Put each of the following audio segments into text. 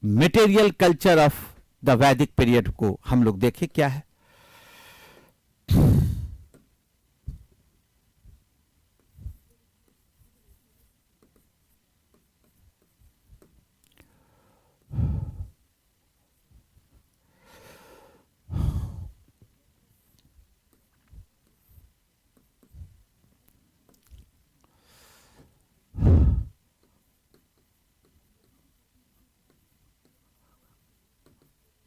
Material culture of the वैदिक period को हम लोग देखें क्या है।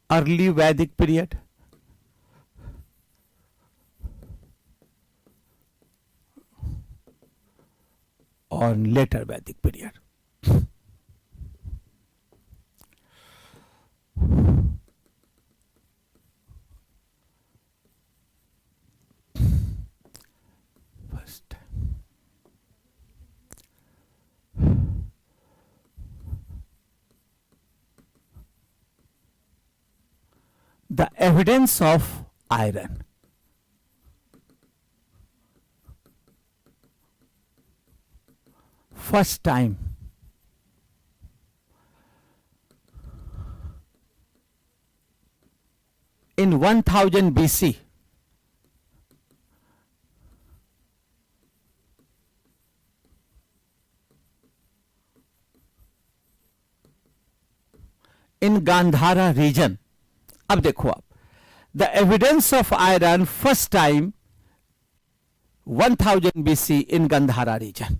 अर्ली वैदिक पीरियड, और लेटर वैदिक period. First the evidence of iron. First time in 1000 BC, in Gandhara region। अब देखो आप, the evidence of iron first time 1000 BC in Gandhara region.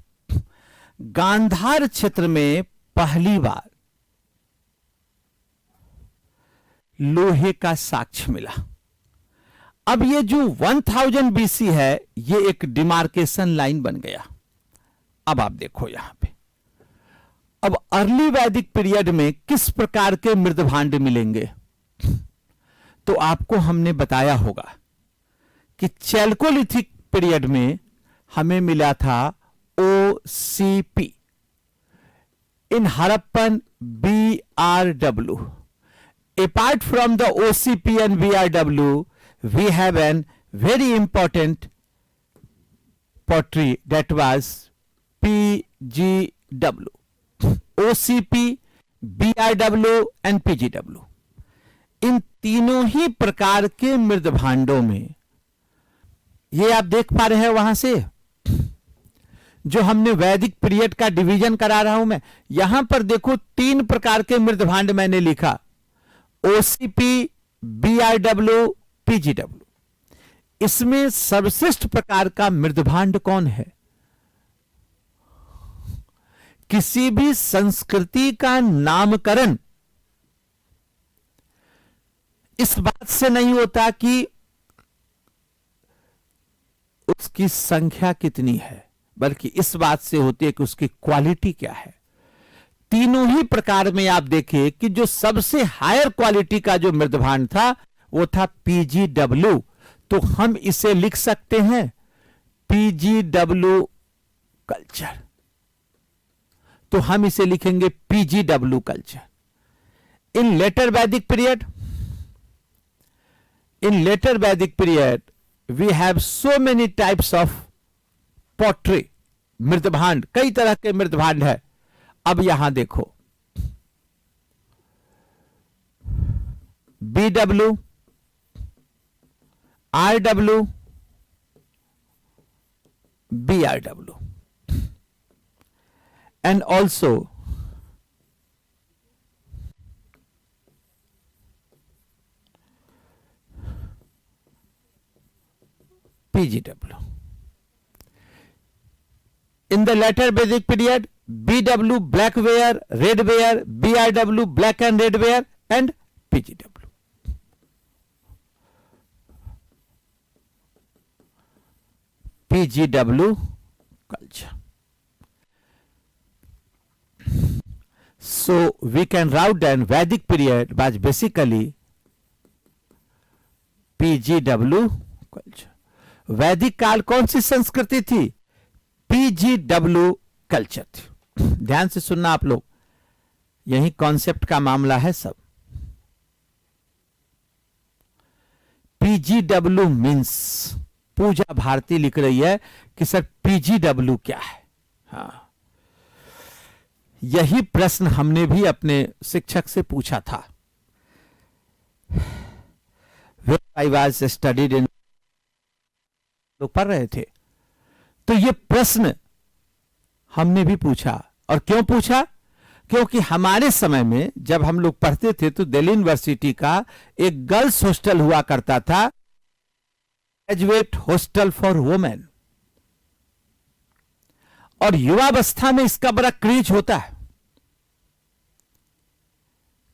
Gandhar क्षेत्र में पहली बार लोहे का साक्ष्य मिला। अब ये जो 1000 BC है, ये एक डिमार्केशन लाइन बन गया। अब आप देखो यहां पे, अब अर्ली वैदिक पीरियड में किस प्रकार के मृदभांड मिलेंगे, तो आपको हमने बताया होगा कि चैल्कोलिथिक पीरियड में हमें मिला था OCP, in Harappan BRW। Apart from the OCP and BRW, we have an very important pottery that was PGW, OCP, BRW and PGW। इन तीनों ही प्रकार के मृदभांडों में, ये आप देख पा रहे हैं वहां से जो हमने वैदिक पीरियड का डिवीजन करा रहा हूं मैं, यहां पर देखो 3 प्रकार के मृदभांड मैंने लिखा, OCP, BRW, PGW। इसमें सर्वश्रेष्ठ प्रकार का मृदभांड कौन है? किसी भी संस्कृति का नामकरण इस बात से नहीं होता कि उसकी संख्या कितनी है, बल्कि इस बात से होती है कि उसकी क्वालिटी क्या है। तीनों ही प्रकार में आप देखिए कि जो सबसे हायर क्वालिटी का जो मृदभांड था वो था PGW। तो हम इसे लिख सकते हैं PGW कल्चर। तो हम इसे लिखेंगे PGW कल्चर। इन लेटर वैदिक period, in later Vedic period, we have so many types of pottery, मृदभांड, कई तरह के मृदभांड है। अब यहां देखो, BW, RW, BRW, and also PGW. In the later Vedic period, BW black ware, red ware, BRW black and red ware, and PGW. PGW culture. So we can route down Vedic period was basically PGW culture। वैदिक काल कौन सी संस्कृति थी? PGW culture थी। ध्यान से सुनना आप लोग, यही कॉन्सेप्ट का मामला है सब। PGW मीन्स, पूजा भारती लिख रही है कि सर PGW क्या है। हाँ, यही प्रश्न हमने भी अपने शिक्षक से पूछा था। I was studied in, लोग पढ़ रहे थे, तो ये प्रश्न हमने भी पूछा। और क्यों पूछा? क्योंकि हमारे समय में जब हम लोग पढ़ते थे तो दिल्ली यूनिवर्सिटी का एक गर्ल्स हॉस्टल हुआ करता था, ग्रेजुएट हॉस्टल फॉर वुमेन, और युवावस्था में इसका बड़ा क्रेज होता है।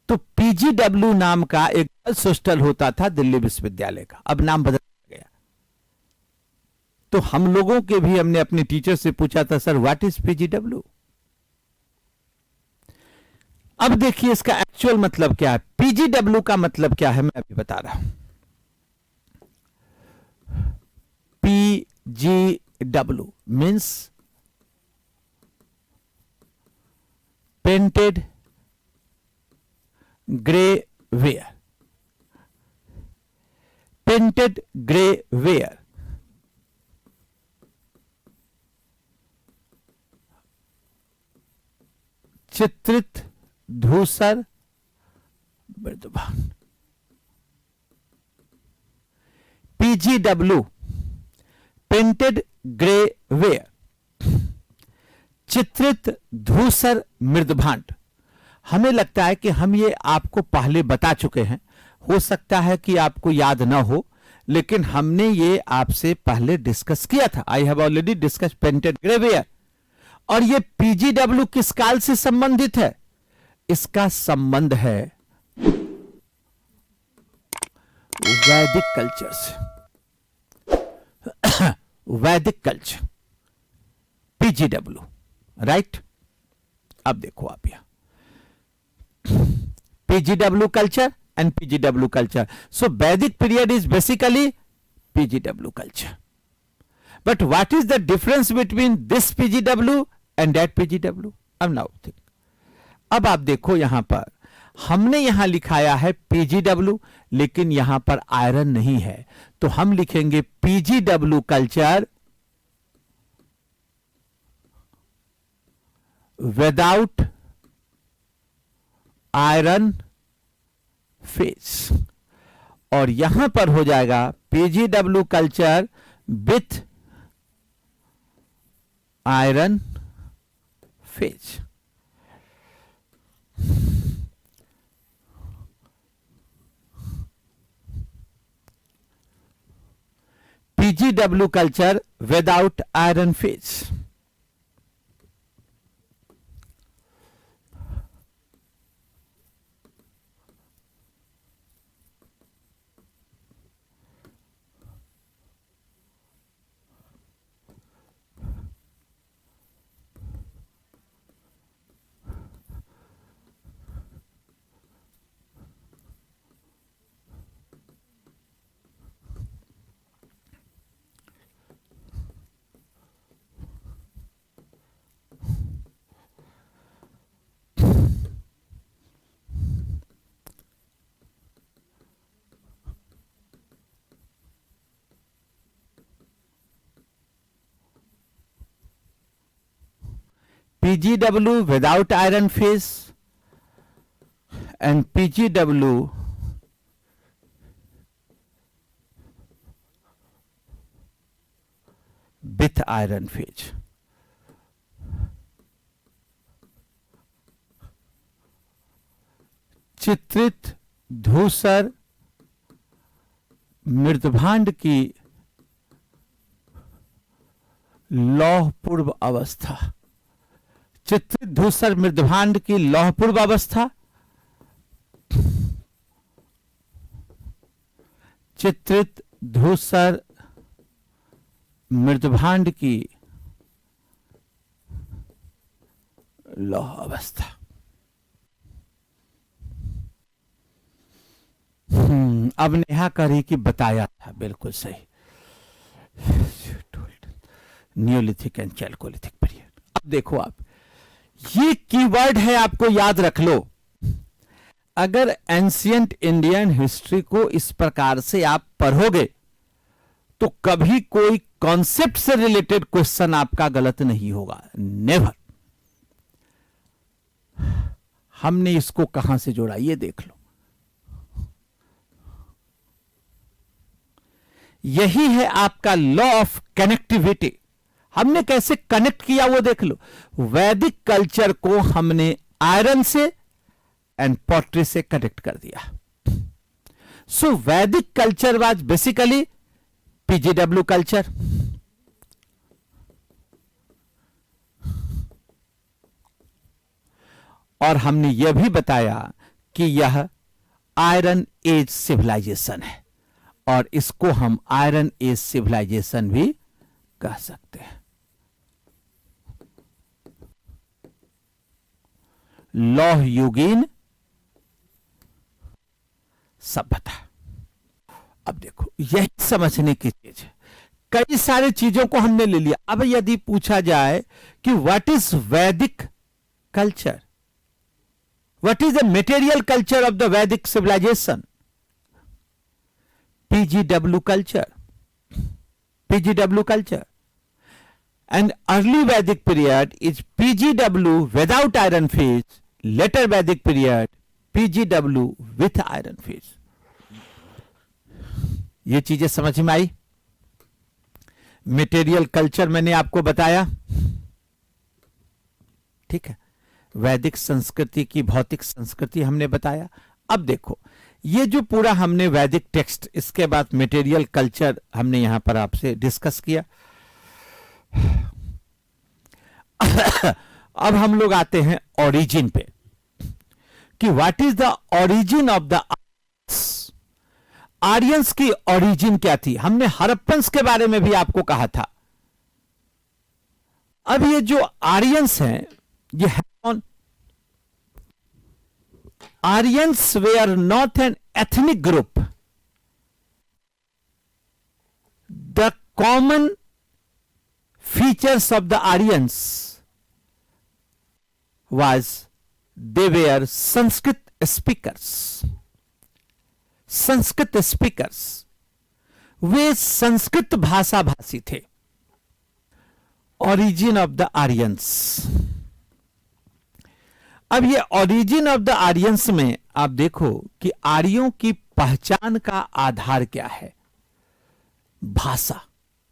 तो पीजीडब्ल्यू नाम का एक गर्ल्स हॉस्टल होता था दिल्ली विश्वविद्यालय का, अब नाम बदल गया। तो हम लोगों के भी हमने अपने टीचर से पूछा था, सर व्हाट इज पीजीडब्ल्यू? अब देखिए इसका एक्चुअल मतलब क्या है। पीजीडब्ल्यू का मतलब क्या है मैं अभी बता रहा हूं। PGW means painted grey ware, painted grey ware, चित्रित धूसर मृदुभान। पीजीडब्ल्यू पेंटेड ग्रे वेयर, चित्रित धूसर मृदुभांड। हमें लगता है कि हम ये आपको पहले बता चुके हैं, हो सकता है कि आपको याद ना हो, लेकिन हमने ये आपसे पहले डिस्कस किया था। I have already discuss painted grey ware. और ये पीजीडब्ल्यू किस काल से संबंधित है? इसका संबंध है वैदिक कल्चर से। वैदिक कल्चर, पीजीडब्ल्यू, राइट। अब देखो आप यहां PGW culture and PGW culture. So Vedic period is basically PGW culture. But what is the difference between this PGW and that PGW? अब नाउ थिंक। अब आप देखो यहां पर हमने यहां लिखाया है पीजीडब्ल्यू, लेकिन यहां पर आयरन नहीं है, तो हम लिखेंगे PGW culture without iron face. और यहां पर हो जाएगा PGW culture with iron phase. PGW culture without iron phase. PGW without iron phase and PGW with iron phase. चित्रित धूसर मृदभांड की लौह पूर्व अवस्था। चित्रित धूसर मृदभांड की लौह पूर्व अवस्था, चित्रित धूसर मृदभांड की लौह अवस्था। अब नेहा करी कि बताया था, बिल्कुल सही। Neolithic and Chalcolithic period. अब देखो आप, ये कीवर्ड है, आपको याद रख लो। अगर एंशियंट इंडियन हिस्ट्री को इस प्रकार से आप पढ़ोगे तो कभी कोई कॉन्सेप्ट से रिलेटेड क्वेश्चन आपका गलत नहीं होगा, नेवर। हमने इसको कहां से जोड़ा, ये देख लो। यही है आपका लॉ ऑफ कनेक्टिविटी। हमने कैसे कनेक्ट किया वो देख लो। वैदिक कल्चर को हमने आयरन से एंड पॉटरी से कनेक्ट कर दिया। सो वैदिक culture was basically PGW culture. और हमने यह भी बताया कि यह आयरन एज सिविलाइजेशन है, और इसको हम आयरन एज सिविलाइजेशन भी कह सकते हैं। लौह युगीन सभ्यता। अब देखो, यही समझने की चीज है। कई सारी चीजों को हमने ले लिया। अब यदि पूछा जाए कि व्हाट इज वैदिक culture, what is the material culture of the वैदिक civilisation, PGW culture. PGW culture. And early Vedic period is PGW without iron phase. Later Vedic period PGW with iron phase. ये चीजें समझ में आई। Material culture मैंने आपको बताया, ठीक है। वैदिक संस्कृति की भौतिक संस्कृति हमने बताया। अब देखो, ये जो पूरा हमने वैदिक टेक्स्ट, इसके बाद मटेरियल कल्चर हमने यहां पर आपसे डिस्कस किया। अब हम लोग आते हैं ओरिजिन पे कि what is the origin of the Aryans. Aryans की ओरिजिन क्या थी। हमने हड़प्पन्स के बारे में भी आपको कहा था। अब ये जो आर्यंस हैं, ये है कौन। Aryans were not an ethnic group. The common features of the Aryans was they were Sanskrit speakers. Sanskrit speakers, वे संस्कृत भाषा भाषी थे। Origin of the Aryans. अब ये ओरिजिन ऑफ द आर्यंस में आप देखो कि आर्यों की पहचान का आधार क्या है। भाषा,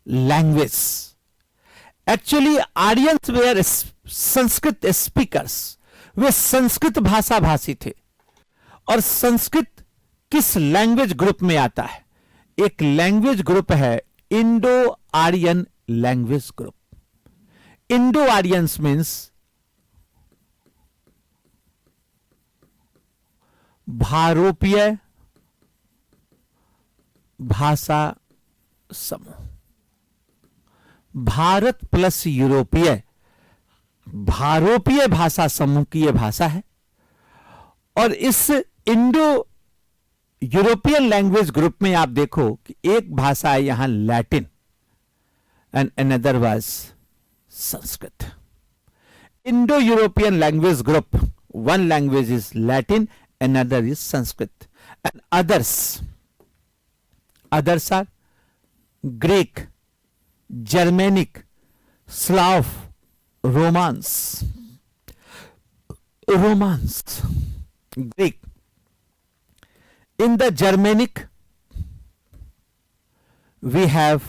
language. Actually Aryans were Sanskrit speakers, वे संस्कृत भाषा भाषी थे। और संस्कृत किस लैंग्वेज ग्रुप में आता है। एक लैंग्वेज ग्रुप है Indo Aryan language group. Indo Aryans means भारोपीय भाषा समूह। भारत प्लस यूरोपीय, भारोपीय भाषा समूह की यह भाषा है। और इस इंडो यूरोपियन लैंग्वेज ग्रुप में आप देखो कि एक भाषा है यहां Latin and another was Sanskrit. Indo European language group, one language is Latin, another is Sanskrit, and others are Greek, Germanic, Slav, Romance, Greek. In the Germanic we have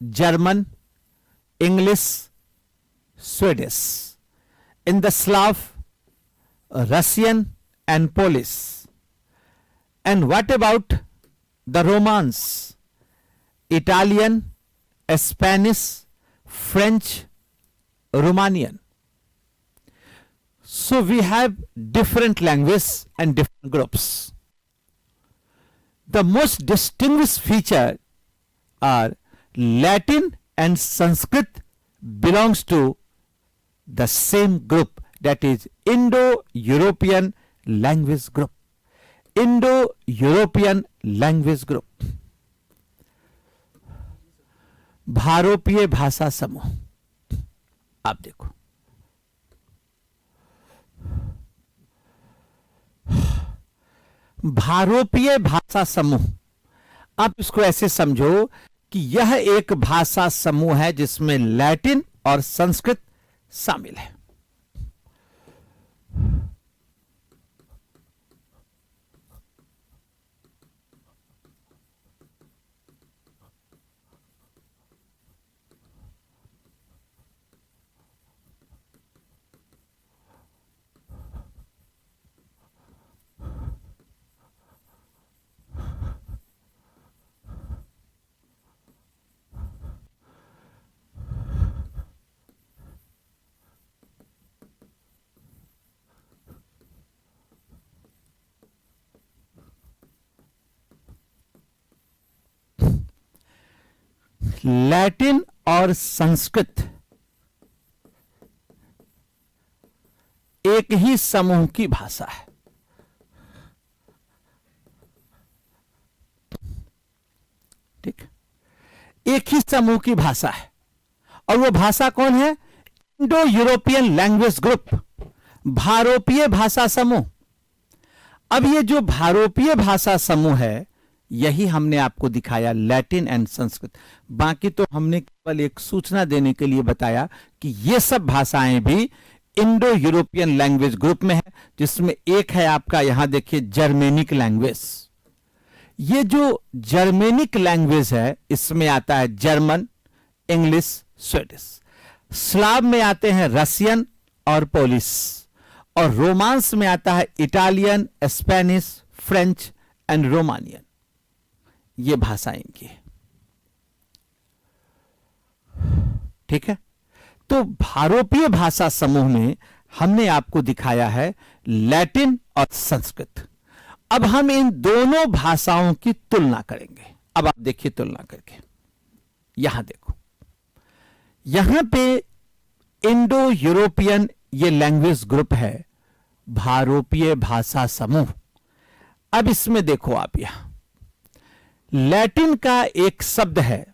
German, English, Swedish. In the Slav, Russian and Polish. And what about the Romance? Italian, Spanish, French, Romanian. So we have different languages and different groups. The most distinguished feature are Latin and Sanskrit belongs to the same group, that is Indo-European language group. Indo-European language group. भारोपीय भाषा समूह। आप देखो, भारोपीय भाषा समूह, आप इसको ऐसे समझो कि यह एक भाषा समूह है जिसमें लैटिन और संस्कृत शामिल है। लैटिन और संस्कृत एक ही समूह की भाषा है। ठीक, एक ही समूह की भाषा है। और वो भाषा कौन है? इंडो यूरोपियन लैंग्वेज ग्रुप, भारोपीय भाषा समूह। अब ये जो भारोपीय भाषा समूह है, यही हमने आपको दिखाया, लैटिन एंड संस्कृत। बाकी तो हमने केवल एक सूचना देने के लिए बताया कि ये सब भाषाएं भी इंडो यूरोपियन लैंग्वेज ग्रुप में है, जिसमें एक है आपका, यहां देखिए, जर्मेनिक लैंग्वेज। ये जो जर्मेनिक लैंग्वेज है, इसमें आता है जर्मन, इंग्लिश, स्वीडिश। स्लाव में आते हैं रसियन और पोलिश, और रोमांस में आता है Italian, Spanish, French and Romanian. ये भाषाएं इनकी है। ठीक है, तो भारोपीय भाषा समूह में हमने आपको दिखाया है लैटिन और संस्कृत। अब हम इन दोनों भाषाओं की तुलना करेंगे। अब आप देखिए तुलना करके, यहां देखो, यहां पे इंडो यूरोपियन ये लैंग्वेज ग्रुप है, भारोपीय भाषा समूह। अब इसमें देखो आप, यहां लैटिन का एक शब्द है।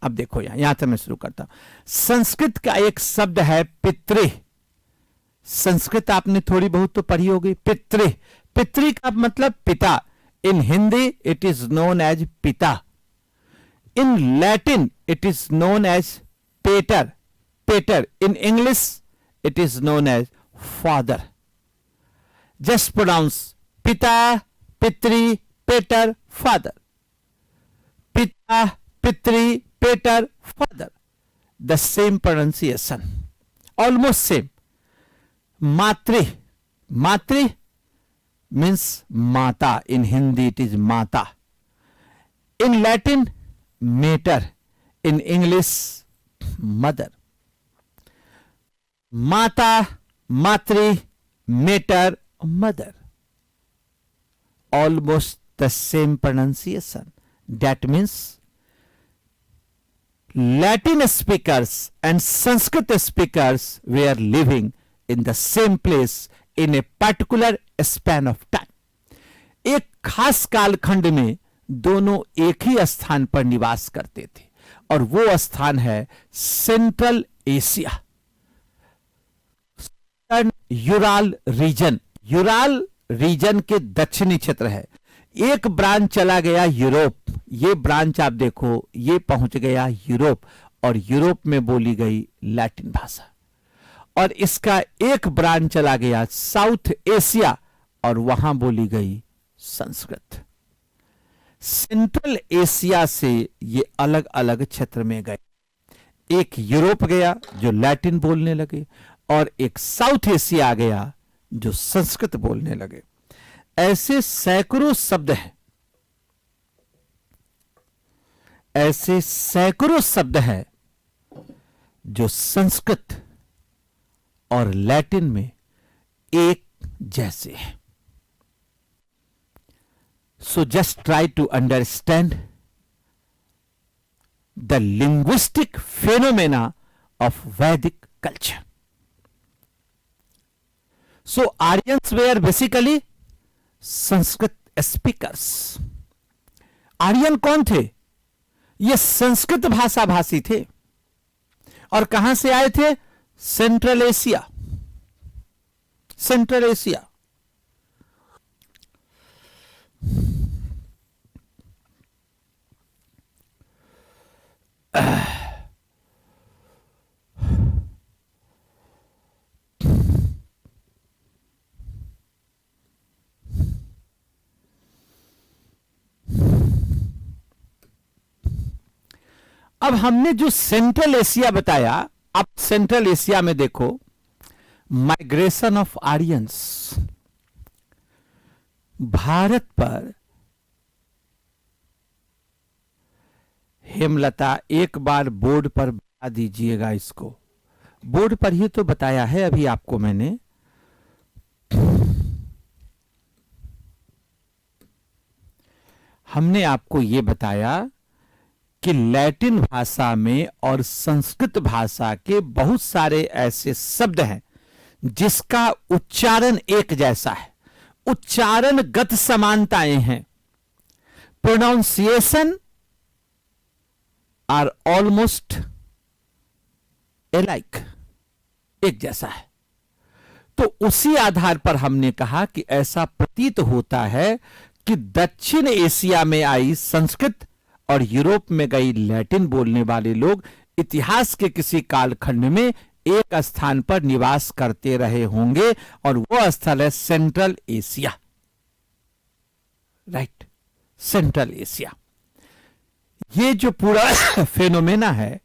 अब देखो यहां से मैं शुरू करता हूं। संस्कृत का एक शब्द है पितृ। संस्कृत आपने थोड़ी बहुत तो पढ़ी होगी। पितृ, पितृ का मतलब पिता। In Hindi it is known as पिता। In Latin it is known as pater. Pater in English it is known as father. Just pronounce पिता, पितृ, पेटर, फादर। पिता, पितृ, pater, father, the same pronunciation, almost same. Matri, matri means mata. In Hindi it is mata. In Latin, mater. In English, mother. Mata, matri, mater, mother. Almost the same pronunciation. That means Latin speakers and Sanskrit speakers were living in the same place in a particular span of time. एक खास कालखंड में दोनों एक ही स्थान पर निवास करते थे, और वो स्थान है central Asia, Ural region. Ural region के दक्षिणी क्षेत्र है। एक ब्रांच चला गया यूरोप, ये ब्रांच आप देखो, ये पहुंच गया यूरोप, और यूरोप में बोली गई लैटिन भाषा। और इसका एक ब्रांच चला गया साउथ एशिया, और वहां बोली गई संस्कृत। सेंट्रल एशिया से ये अलग अलग क्षेत्र में गए। एक यूरोप गया जो लैटिन बोलने लगे, और एक साउथ एशिया गया जो संस्कृत बोलने लगे। ऐसे सैकड़ों शब्द हैं, ऐसे सैकड़ों शब्द हैं जो संस्कृत और लैटिन में एक जैसे हैं। So just try to understand the linguistic phenomena of Vedic culture. So Aryans were basically Sanskrit speakers. Aryan कौन थे? ये संस्कृत भाषा भाषी थे, और कहां से आए थे? Central Asia. Central Asia. अब हमने जो सेंट्रल एशिया बताया, अब सेंट्रल एशिया में देखो, माइग्रेशन ऑफ आर्यंस। भारत पर हेमलता एक बार बोर्ड पर बता दीजिएगा, इसको बोर्ड पर ही तो बताया है अभी आपको मैंने। हमने आपको यह बताया कि लैटिन भाषा में और संस्कृत भाषा के बहुत सारे ऐसे शब्द हैं जिसका उच्चारण एक जैसा है, उच्चारणगत समानताएं हैं, प्रोनाउंसिएशन आर ऑलमोस्ट एलाइक, एक जैसा है। तो उसी आधार पर हमने कहा कि ऐसा प्रतीत होता है कि दक्षिण एशिया में आई संस्कृत और यूरोप में गई लैटिन बोलने वाले लोग इतिहास के किसी कालखंड में एक स्थान पर निवास करते रहे होंगे और वो स्थल है central Asia, right, central Asia. ये जो पूरा फेनोमेना है,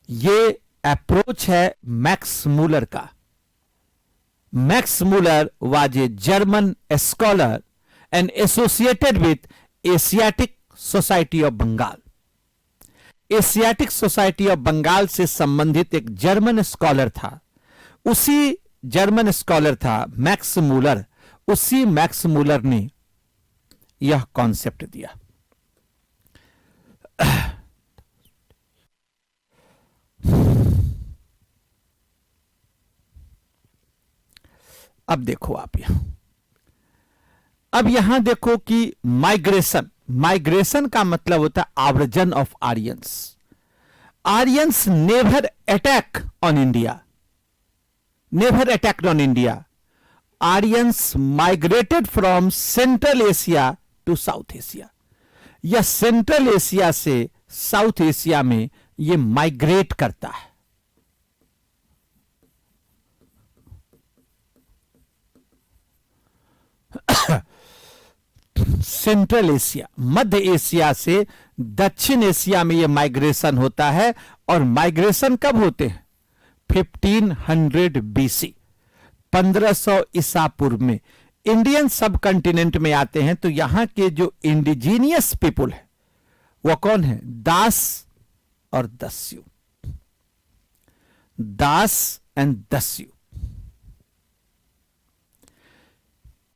ये अप्रोच है मैक्स मूलर का। Max Muller was a German scholar and associated with Asiatic Society of Bengal. Asiatic Society of Bengal से संबंधित एक जर्मन स्कॉलर था, उसी जर्मन स्कॉलर था मैक्स मूलर। उसी मैक्स मूलर ने यह कॉन्सेप्ट दिया। अब देखो आप यहां देखो कि माइग्रेशन का मतलब होता है आवर्जन of Aryans. Aryans never attack on India, never attacked on India. Aryans migrated from central Asia to south Asia, या सेंट्रल एशिया से साउथ एशिया में ये माइग्रेट करता है। सेंट्रल एशिया, मध्य एशिया से दक्षिण एशिया में यह माइग्रेशन होता है। और माइग्रेशन कब होते हैं? 1500 बीसी, 1500 ईसा पूर्व में इंडियन सब कॉन्टिनेंट में आते हैं। तो यहां के जो इंडिजीनियस पीपुल है वो कौन है? दास और दस्यु, दास एंड दस्यु।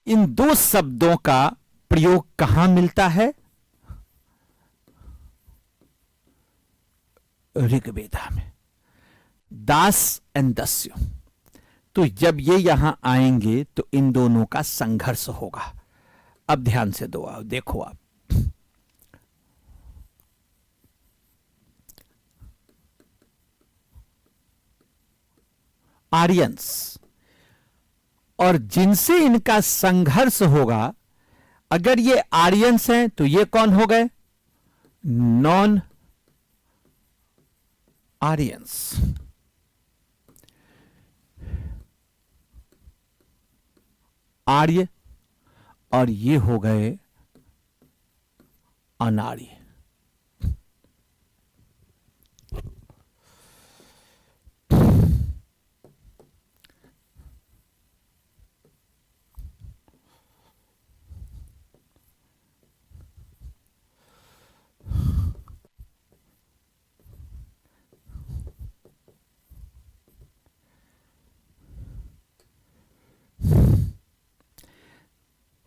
इन दो शब्दों का प्रयोग कहां मिलता है? ऋग्वेदा में, दास एंड दस्यु। तो जब ये यहां आएंगे तो इन दोनों का संघर्ष होगा। अब ध्यान से देखो आप, आर्यंस और जिनसे इनका संघर्ष होगा, अगर ये आर्यंस हैं तो ये कौन हो गए? Non Aryans. आर्य और ये हो गए अनार्य।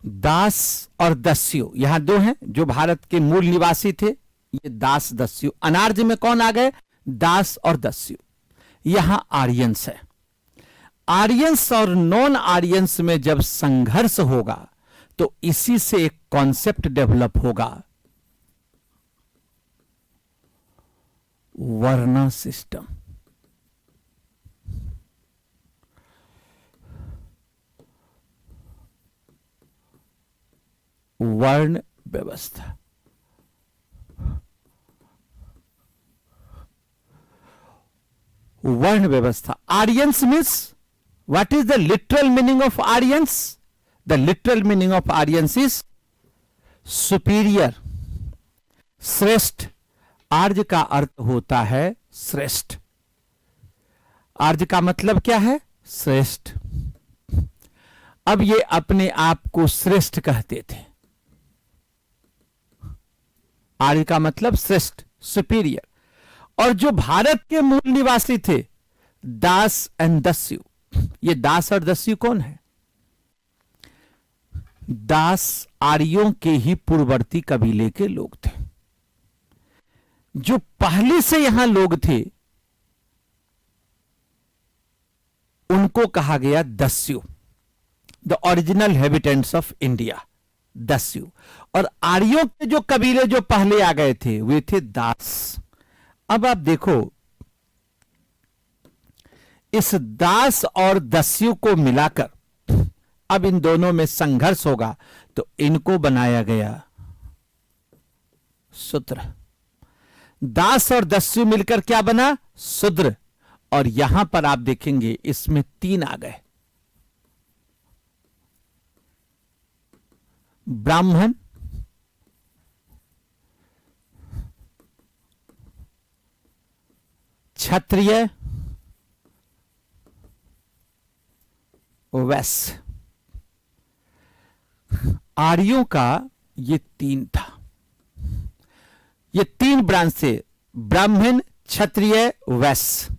दास और दस्यु यहां दो हैं जो भारत के मूल निवासी थे, ये दास दस्यु। अनार्य में कौन आ गए? दास और दस्यु। यहां आर्यंस है। आर्यंस और नॉन आर्यंस में जब संघर्ष होगा तो इसी से एक कॉन्सेप्ट डेवलप होगा, वर्ण सिस्टम। वर्ण व्यवस्था। वर्ण व्यवस्था। Aryans means, what is the literal meaning of Aryans? The literal meaning of Aryans is superior, श्रेष्ठ। आर्य का अर्थ होता है श्रेष्ठ। आर्य का मतलब क्या है? श्रेष्ठ। अब ये अपने आप को श्रेष्ठ कहते थे। आर्य का मतलब श्रेष्ठ, सुपीरियर। और जो भारत के मूल निवासी थे, दास एंड दस्यु, ये दास और दस्यु कौन है? दास आर्यों के ही पूर्ववर्ती कबीले के लोग थे। जो पहले से यहां लोग थे उनको कहा गया दस्यु, the original habitants of India, दस्यु। और आर्यों के जो कबीले जो पहले आ गए थे वे थे दास। अब आप देखो, इस दास और दस्यु को मिलाकर अब इन दोनों में संघर्ष होगा, तो इनको बनाया गया शूद्र। दास और दस्यु मिलकर क्या बना? शूद्र। और यहां पर आप देखेंगे इसमें 3 आ गए, ब्राह्मण, क्षत्रिय, वैश्य। आर्यों का ये 3 था, ये 3 ब्रांच से, ब्राह्मण, क्षत्रिय, वैश्य,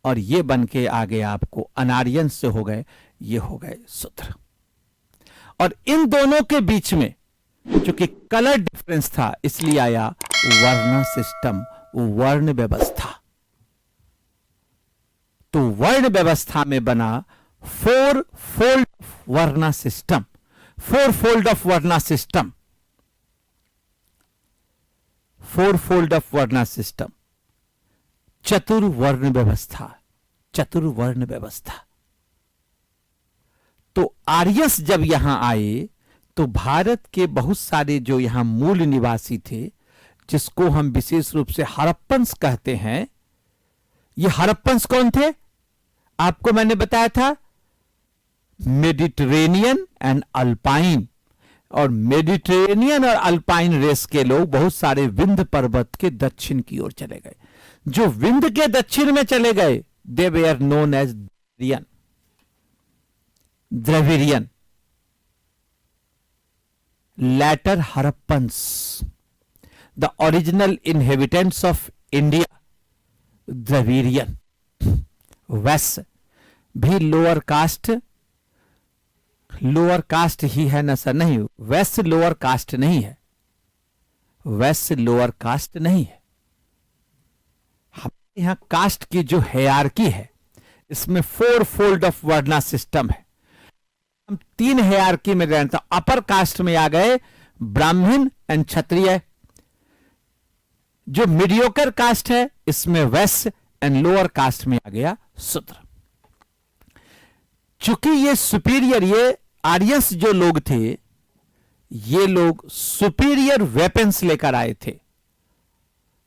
और ये बन के आगे आपको अनार्यन से हो गए, ये हो गए शूद्र। और इन दोनों के बीच में चूंकि कलर डिफरेंस था इसलिए आया वर्ण सिस्टम, वर्ण व्यवस्था। तो वर्ण व्यवस्था में बना 4 fold varna system, 4 fold of varna system, 4 fold of varna system, चतुर्वर्ण व्यवस्था, चतुर्वर्ण व्यवस्था। तो आर्यस जब यहां आए तो भारत के बहुत सारे जो यहां मूल निवासी थे, जिसको हम विशेष रूप से हड़प्पन्स कहते हैं, ये हड़प्पन्स कौन थे? आपको मैंने बताया था मेडिटेरेनियन एंड अल्पाइन। और मेडिटेरेनियन और अल्पाइन रेस के लोग बहुत सारे विंध्य पर्वत के दक्षिण की ओर चले गए। जो विंध्य के दक्षिण में चले गए they were known as Dravidian, later Harappans, the original inhabitants of India, Dravidian। वैश्य भी लोअर कास्ट, लोअर कास्ट ही है ना सर? नहीं, वैश्य लोअर कास्ट नहीं है, वैश्य लोअर कास्ट नहीं है। हमारे यहां कास्ट की जो हायरार्की है इसमें 4 फोल्ड ऑफ वर्णा सिस्टम है। हम 3 हायरार्की में रहते हैं। अपर कास्ट में आ गए ब्राह्मण एंड क्षत्रिय। जो मीडियोकर कास्ट है इसमें वैश्य, एंड लोअर कास्ट में आ गया शूद्र। चूंकि ये सुपीरियर, ये आर्यस जो लोग थे, ये लोग सुपीरियर वेपन्स लेकर आए थे।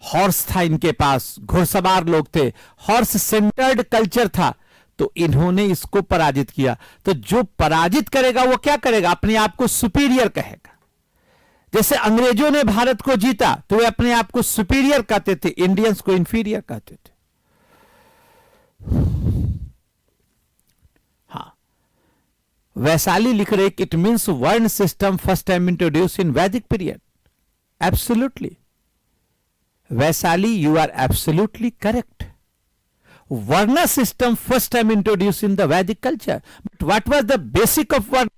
हॉर्स था इनके पास, घुड़सवार लोग थे, हॉर्स सेंटर्ड कल्चर था, तो इन्होंने इसको पराजित किया। तो जो पराजित करेगा वो क्या करेगा? अपने आप को सुपीरियर कहेगा। जैसे अंग्रेजों ने भारत को जीता तो वे अपने आप को सुपीरियर कहते थे, इंडियंस को इंफीरियर कहते थे। हाँ, वैशाली लिख रहे it means varna system first time introduce in Vedic period. Absolutely Vaishali, you are absolutely correct. Varna system first time introduced in the Vedic culture. But what was the basic of Varna?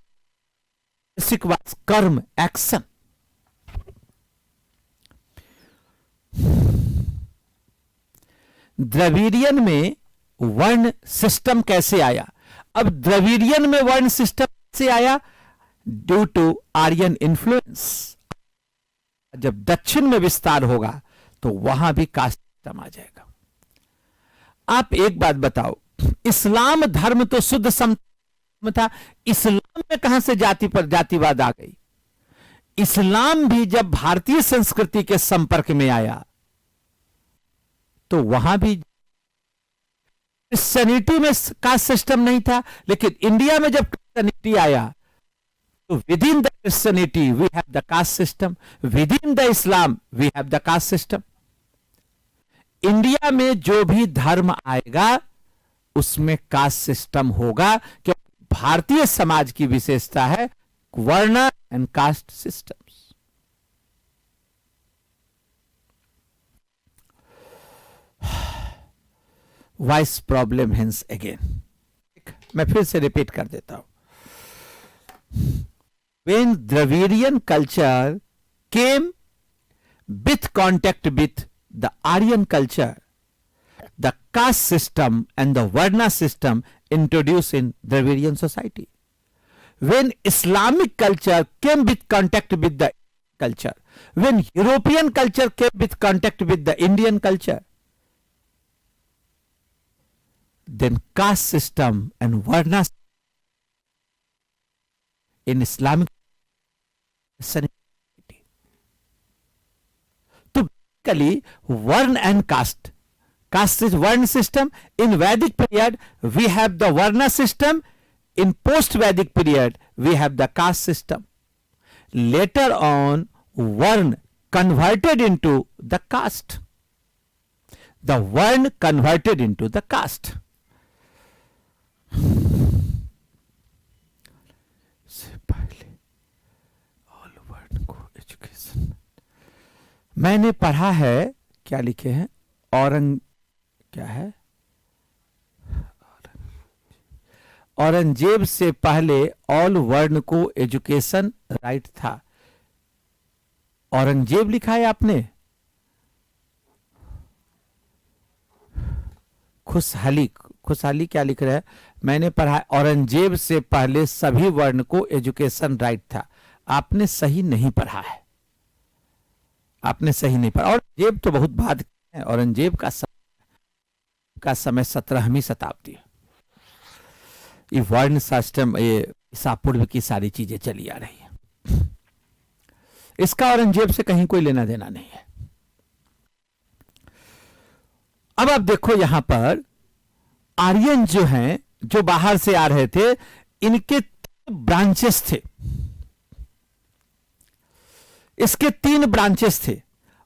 Basic was karma, action. Dravidian में वर्ण system कैसे आया? अब Dravidian में वर्ण system कैसे आया? Due to Aryan influence. जब दक्षिण में विस्तार होगा तो वहां भी कास्ट सिस्टम आ जाएगा। आप एक बात बताओ, इस्लाम धर्म तो शुद्ध सम था, इस्लाम में कहां से जाति पर जातिवाद आ गई? इस्लाम भी जब भारतीय संस्कृति के संपर्क में आया तो वहां भी क्रिश्चियनिटी में कास्ट सिस्टम नहीं था, लेकिन इंडिया में जब क्रिश्चियनिटी आया तो within the Christianity we have the caste system, within the Islam we have the caste system. India में जो भी धर्म आएगा उसमें कास्ट सिस्टम होगा, क्योंकि भारतीय समाज की विशेषता है varna and caste systems. Vice problem hence again, मैं फिर से रिपीट कर देता हूं। When Dravidian culture came with contact with the Aryan culture, the caste system and the Varna system introduced in Dravidian society. When Islamic culture came with contact with the culture, when European culture came with contact with the Indian culture, then caste system and Varna in Islamic society. So basically, Varna and caste. Caste is Varna system. In Vedic period, we have the Varna system. In post-Vedic period, we have the caste system. Later on, Varna converted into the caste. The Varna converted into the caste. से पहले all वर्ण को education, मैंने पढ़ा है, क्या लिखे हैं, क्या है, औरंगजेब से पहले ऑल वर्ण को एजुकेशन राइट था। औरंगजेब लिखा है आपने? खुशहाली क्या लिख रहा है? मैंने पढ़ा है औरंगजेब से पहले सभी वर्ण को एजुकेशन राइट था। आपने सही नहीं पढ़ा है, आपने सही नहीं पढ़ा। औरंगजेब तो बहुत बाद है, औरंगजेब का समय 17वीं शताब्दी। ये वर्ण सिस्टम, ये ईसा पूर्व की सारी चीजें चली आ रही है। इसका औरंगजेब से कहीं कोई लेना देना नहीं है। अब आप देखो यहां पर आर्यन जो हैं, जो बाहर से आ रहे थे, इनके 3 ब्रांचेस थे। इसके 3 ब्रांचेस थे,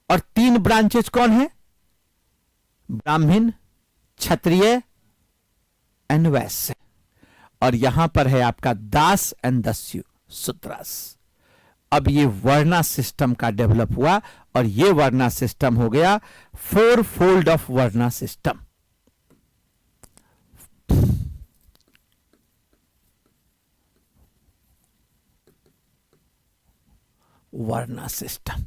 और 3 ब्रांचेस कौन है? ब्राह्मण, क्षत्रिय एंड वैश्य। और यहां पर है आपका दास एंड दस्यु, शूद्रास। अब ये वर्णा सिस्टम का डेवलप हुआ, और ये वर्णा सिस्टम हो गया 4 फोल्ड ऑफ वर्णा सिस्टम। वर्णा सिस्टम।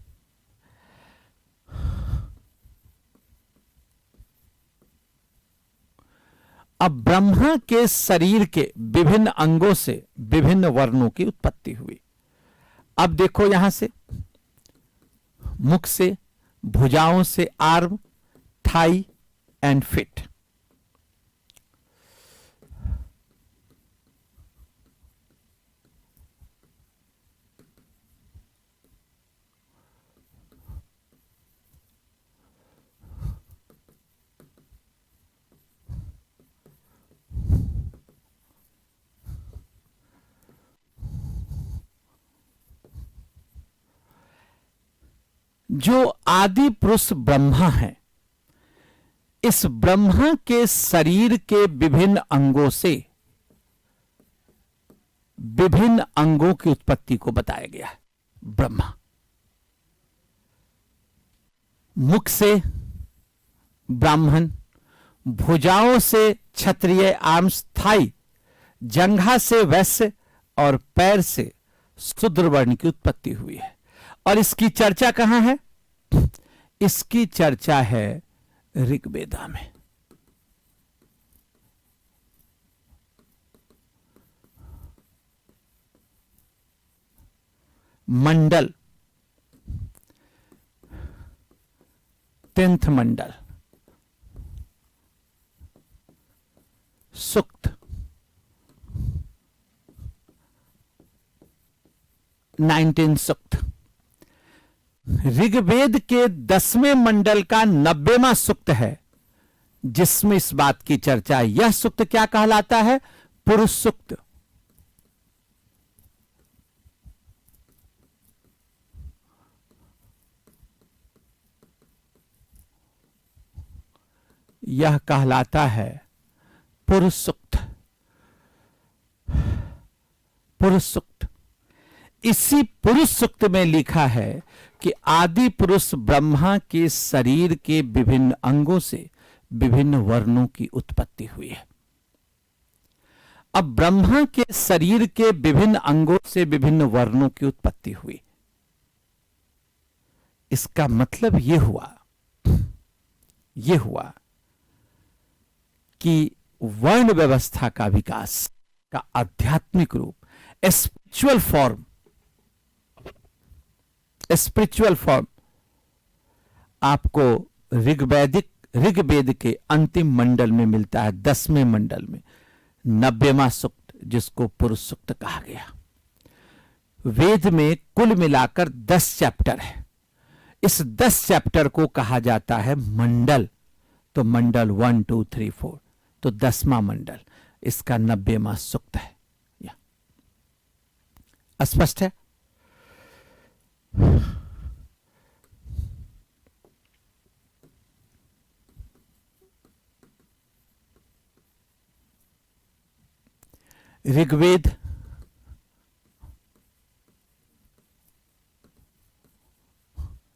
अब ब्रह्मा के शरीर के विभिन्न अंगों से विभिन्न वर्णों की उत्पत्ति हुई। अब देखो यहां से, मुख से, भुजाओं से आर्म, थाई एंड फिट। जो आदि पुरुष ब्रह्मा है, इस ब्रह्मा के शरीर के विभिन्न अंगों से विभिन्न अंगों की उत्पत्ति को बताया गया है। ब्रह्मा मुख से ब्राह्मण, भुजाओं से क्षत्रिय, आर्म्स थाई, जंघा से वैश्य और पैर से शूद्र वर्ण की उत्पत्ति हुई है। और इसकी चर्चा कहां है? इसकी चर्चा है ऋग्वेदा में। मंडल, 10th मंडल, सूक्त, 19 सूक्त। ऋग्वेद के 10वें मंडल का 90वां सूक्त है, जिसमें इस बात की चर्चा। यह सूक्त क्या कहलाता है? पुरुष सूक्त। यह कहलाता है पुरुष सूक्त। पुरुष सूक्त। इसी पुरुष सूक्त में लिखा है कि आदि पुरुष ब्रह्मा के शरीर के विभिन्न अंगों से विभिन्न वर्णों की उत्पत्ति हुई है। अब ब्रह्मा के शरीर के विभिन्न अंगों से विभिन्न वर्णों की उत्पत्ति हुई, इसका मतलब यह हुआ ये हुआ कि वर्ण व्यवस्था का विकास का आध्यात्मिक रूप, स्पिरिचुअल फॉर्म आपको ऋग्वेद के अंतिम मंडल में मिलता है, 10वें मंडल में 90वां सूक्त, जिसको पुरुष सूक्त कहा गया। वेद में कुल मिलाकर 10 चैप्टर है। इस 10 चैप्टर को कहा जाता है मंडल। तो मंडल 1 2 3 4, तो 10वां मंडल इसका 90वां सूक्त है। स्पष्ट है? ऋग्वेद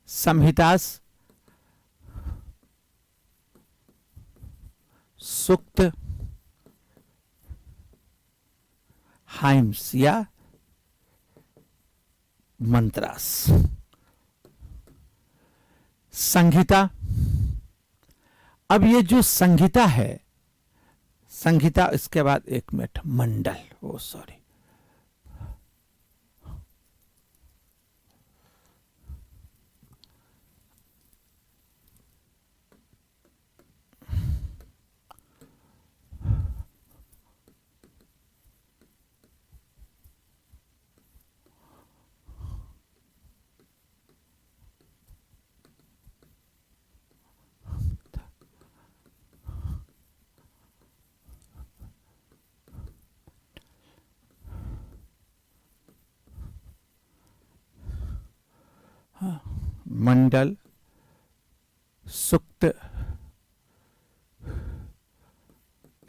संहितास सूक्त हाइम्स या मंत्रास। संहिता, अब ये जो संहिता है, संहिता इसके बाद 1 मिनट, मंडल, ओ सॉरी, मंडल, सूक्त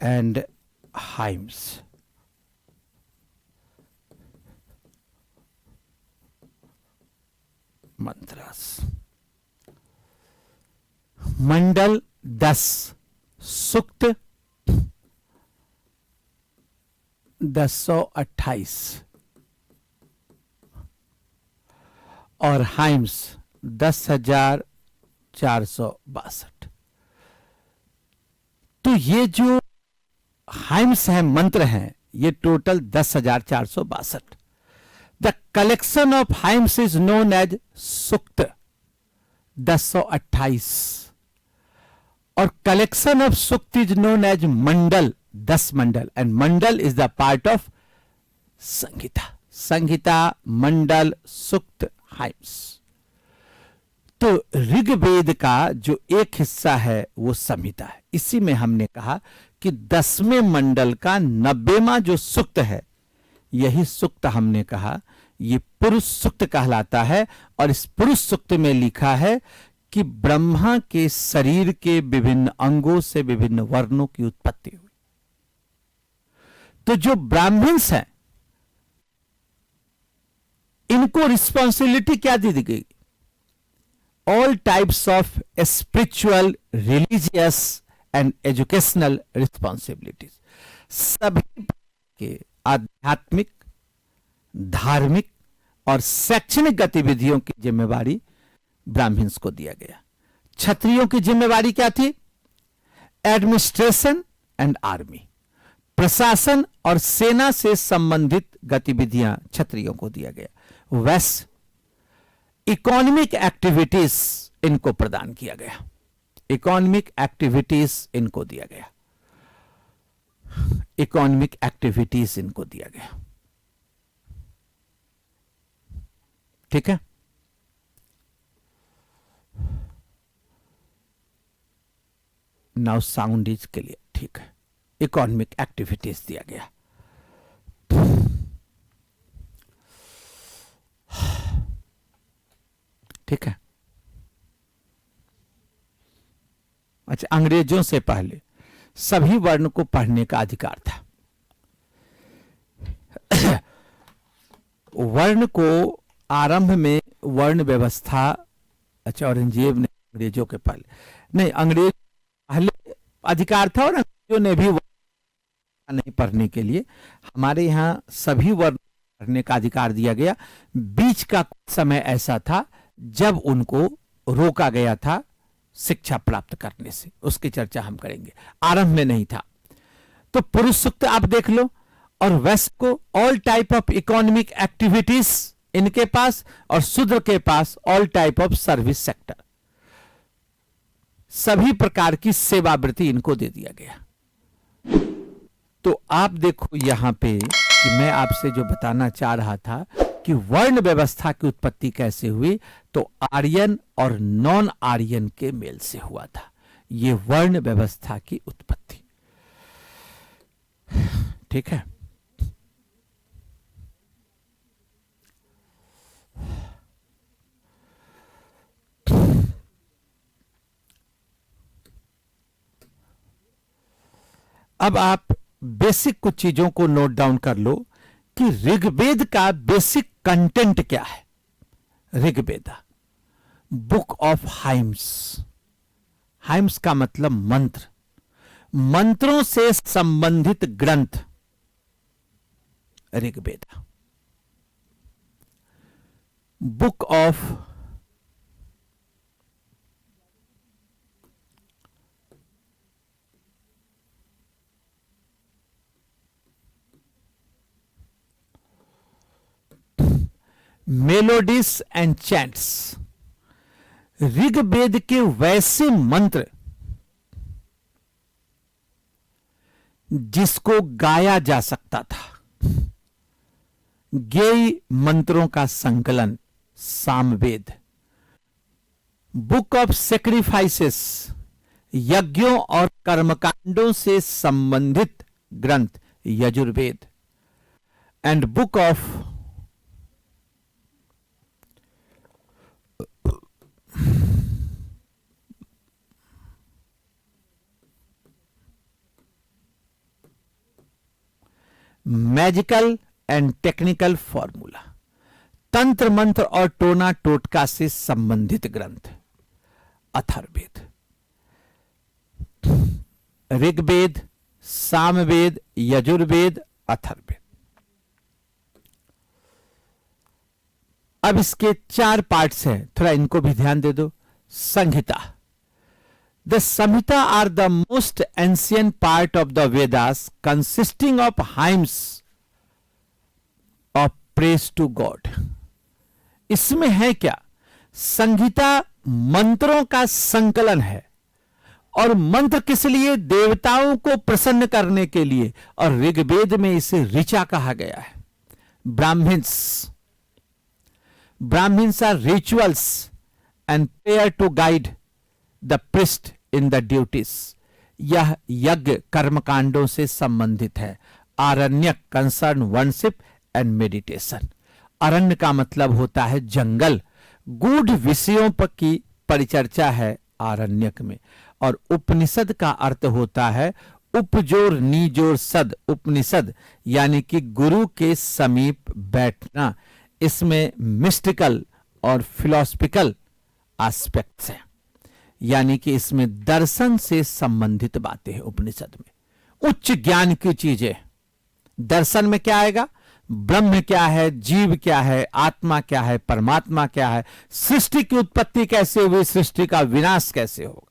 एंड हाइम्स। मंत्रास। मंडल 10, सूक्त 1028 और हाइम्स 10,462। तो ये जो हाइम्स हैं, मंत्र हैं, ये total 10,462। The collection of hymns is known as सूक्त 1028 और कलेक्शन ऑफ सूक्त इज नोन एज मंडल 10 मंडल, एंड मंडल इज द पार्ट ऑफ संहिता। संहिता, मंडल, सूक्त, हाइम्स। तो ऋग्वेद का जो एक हिस्सा है वो संहिता है। इसी में हमने कहा कि 10वें मंडल का 90वां जो सूक्त है, यही सूक्त हमने कहा ये पुरुष सूक्त कहलाता है। और इस पुरुष सूक्त में लिखा है कि ब्रह्मा के शरीर के विभिन्न अंगों से विभिन्न वर्णों की उत्पत्ति हुई। तो जो ब्राह्मण्स हैं, इनको रिस्पॉन्सिबिलिटी क्या दी गई? All types of spiritual, religious and educational responsibilities, सभी के आध्यात्मिक, धार्मिक और शैक्षणिक गतिविधियों की जिम्मेवारी ब्राह्मण्स को दिया गया। क्षत्रियों की जिम्मेवारी क्या थी? एडमिनिस्ट्रेशन एंड आर्मी, प्रशासन और सेना से संबंधित गतिविधियां क्षत्रियों को दिया गया। वैश्य, इकोनॉमिक एक्टिविटीज इनको प्रदान किया गया, इकोनॉमिक एक्टिविटीज इनको दिया गया, इकोनॉमिक एक्टिविटीज इनको दिया गया। ठीक है? Now sound is clear. ठीक है, इकोनॉमिक एक्टिविटीज दिया गया। ठीक है। अच्छा, अंग्रेजों से पहले सभी वर्ण को पढ़ने का अधिकार था। वर्ण को आरंभ में वर्ण व्यवस्था, अच्छा, औरंगजेब ने अंग्रेजों के पहले नहीं, अंग्रेज पहले अधिकार था और अंग्रेजों ने भी वर्ण नहीं पढ़ने के लिए हमारे यहां सभी वर्ण पढ़ने का अधिकार दिया गया। बीच का समय ऐसा था जब उनको रोका गया था शिक्षा प्राप्त करने से, उसकी चर्चा हम करेंगे, आरंभ में नहीं था। तो पुरुष सूक्त आप देख लो, और वैश्य को all type of economic activities इनके पास, और शूद्र के पास all type of service sector, सभी प्रकार की सेवावृत्ति इनको दे दिया गया। तो आप देखो यहां पे कि मैं आपसे जो बताना चाह रहा था कि वर्ण व्यवस्था की उत्पत्ति कैसे हुई, तो आर्यन और नॉन आर्यन के मेल से हुआ था ये वर्ण व्यवस्था की उत्पत्ति। ठीक है। अब आप बेसिक कुछ चीजों को नोट डाउन कर लो कि ऋग्वेद का बेसिक कंटेंट क्या है। Rigveda book of hymns, hymns का मतलब मंत्र, मंत्रों से संबंधित ग्रंथ Rigveda. Book of melodies and chants, Rigveda के वैसे मंत्र जिसको गाया जा सकता था, गेय मंत्रों का संकलन सामवेद। बुक ऑफ सेक्रीफाइसेस, यज्ञों और कर्मकांडों से संबंधित ग्रंथ Yajurveda. And book of magical and technical formula, तंत्र मंत्र और टोना टोटका से संबंधित ग्रंथ अथर्ववेद। ऋग्वेद, सामवेद, यजुर्वेद, अथर्ववेद। अब इसके 4 पार्ट्स हैं, थोड़ा इनको भी ध्यान दे दो। संहिता, the samhita are the most ancient part of the Vedas, consisting of hymns of praise to God। इसमें है क्या? संहिता मंत्रों का संकलन है, और मंत्र किस लिए? देवताओं को प्रसन्न करने के लिए, और ऋग्वेद में इसे ऋचा कहा गया है। Brahmanas are rituals and prayer to guide the priest in the duties. यह यज्ञ कर्मकांडों से संबंधित है। Aranyaka concern worship and meditation. अरण्य का मतलब होता है जंगल, गूढ़ विषयों पर की परिचर्चा है आरण्यक में। और उपनिषद का अर्थ होता है उपजोर नीजोर सद, उपनिषद यानी कि गुरु के समीप बैठना। इसमें मिस्टिकल और फिलोसफिकल एस्पेक्ट्स हैं, यानी कि इसमें दर्शन से संबंधित बातें हैं। उपनिषद में उच्च ज्ञान की चीजें। दर्शन में क्या आएगा? ब्रह्म क्या है, जीव क्या है, आत्मा क्या है, परमात्मा क्या है, सृष्टि की उत्पत्ति कैसे हुई, सृष्टि का विनाश कैसे होगा।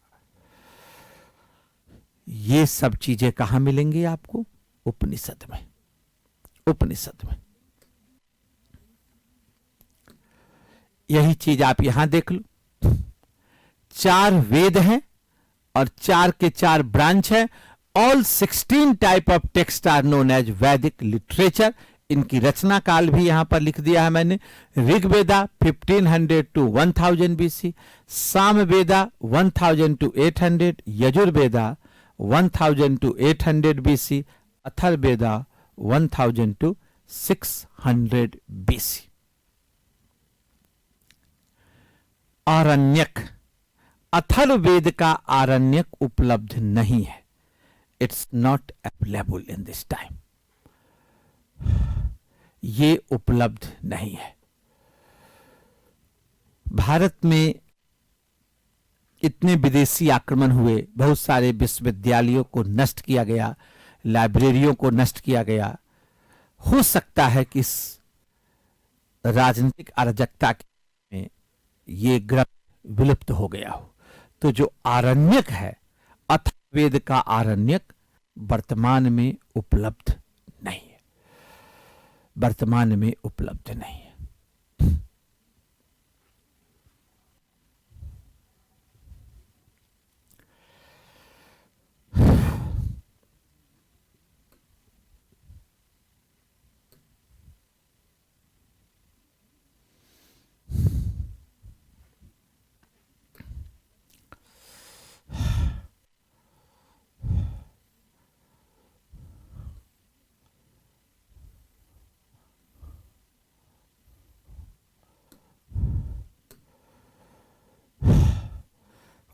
ये सब चीजें कहां मिलेंगी आपको? उपनिषद में। उपनिषद में यही चीज आप यहां देख लो। 4 वेद हैं और 4 के 4 ब्रांच है। All 16 type of text are known as Vedic literature. इनकी रचना काल भी यहां पर लिख दिया है मैंने। Rigveda 1500 to 1000 BC, Samaveda 1000 to 800, Yajurveda 1000 to 800 BC, Atharvaveda 1000 to 600 BC। आरण्यक, अथर्ववेद का आरण्यक उपलब्ध नहीं है। It's not available in this time. ये उपलब्ध नहीं है। भारत में इतने विदेशी आक्रमण हुए, बहुत सारे विश्वविद्यालयों को नष्ट किया गया, लाइब्रेरियों को नष्ट किया गया। हो सकता है कि इस राजनीतिक अराजकता में ये ग्रंथ विलुप्त हो गया हो। तो जो आरण्यक है, अथर्ववेद का आरण्यक, वर्तमान में उपलब्ध नहीं है, वर्तमान में उपलब्ध नहीं है।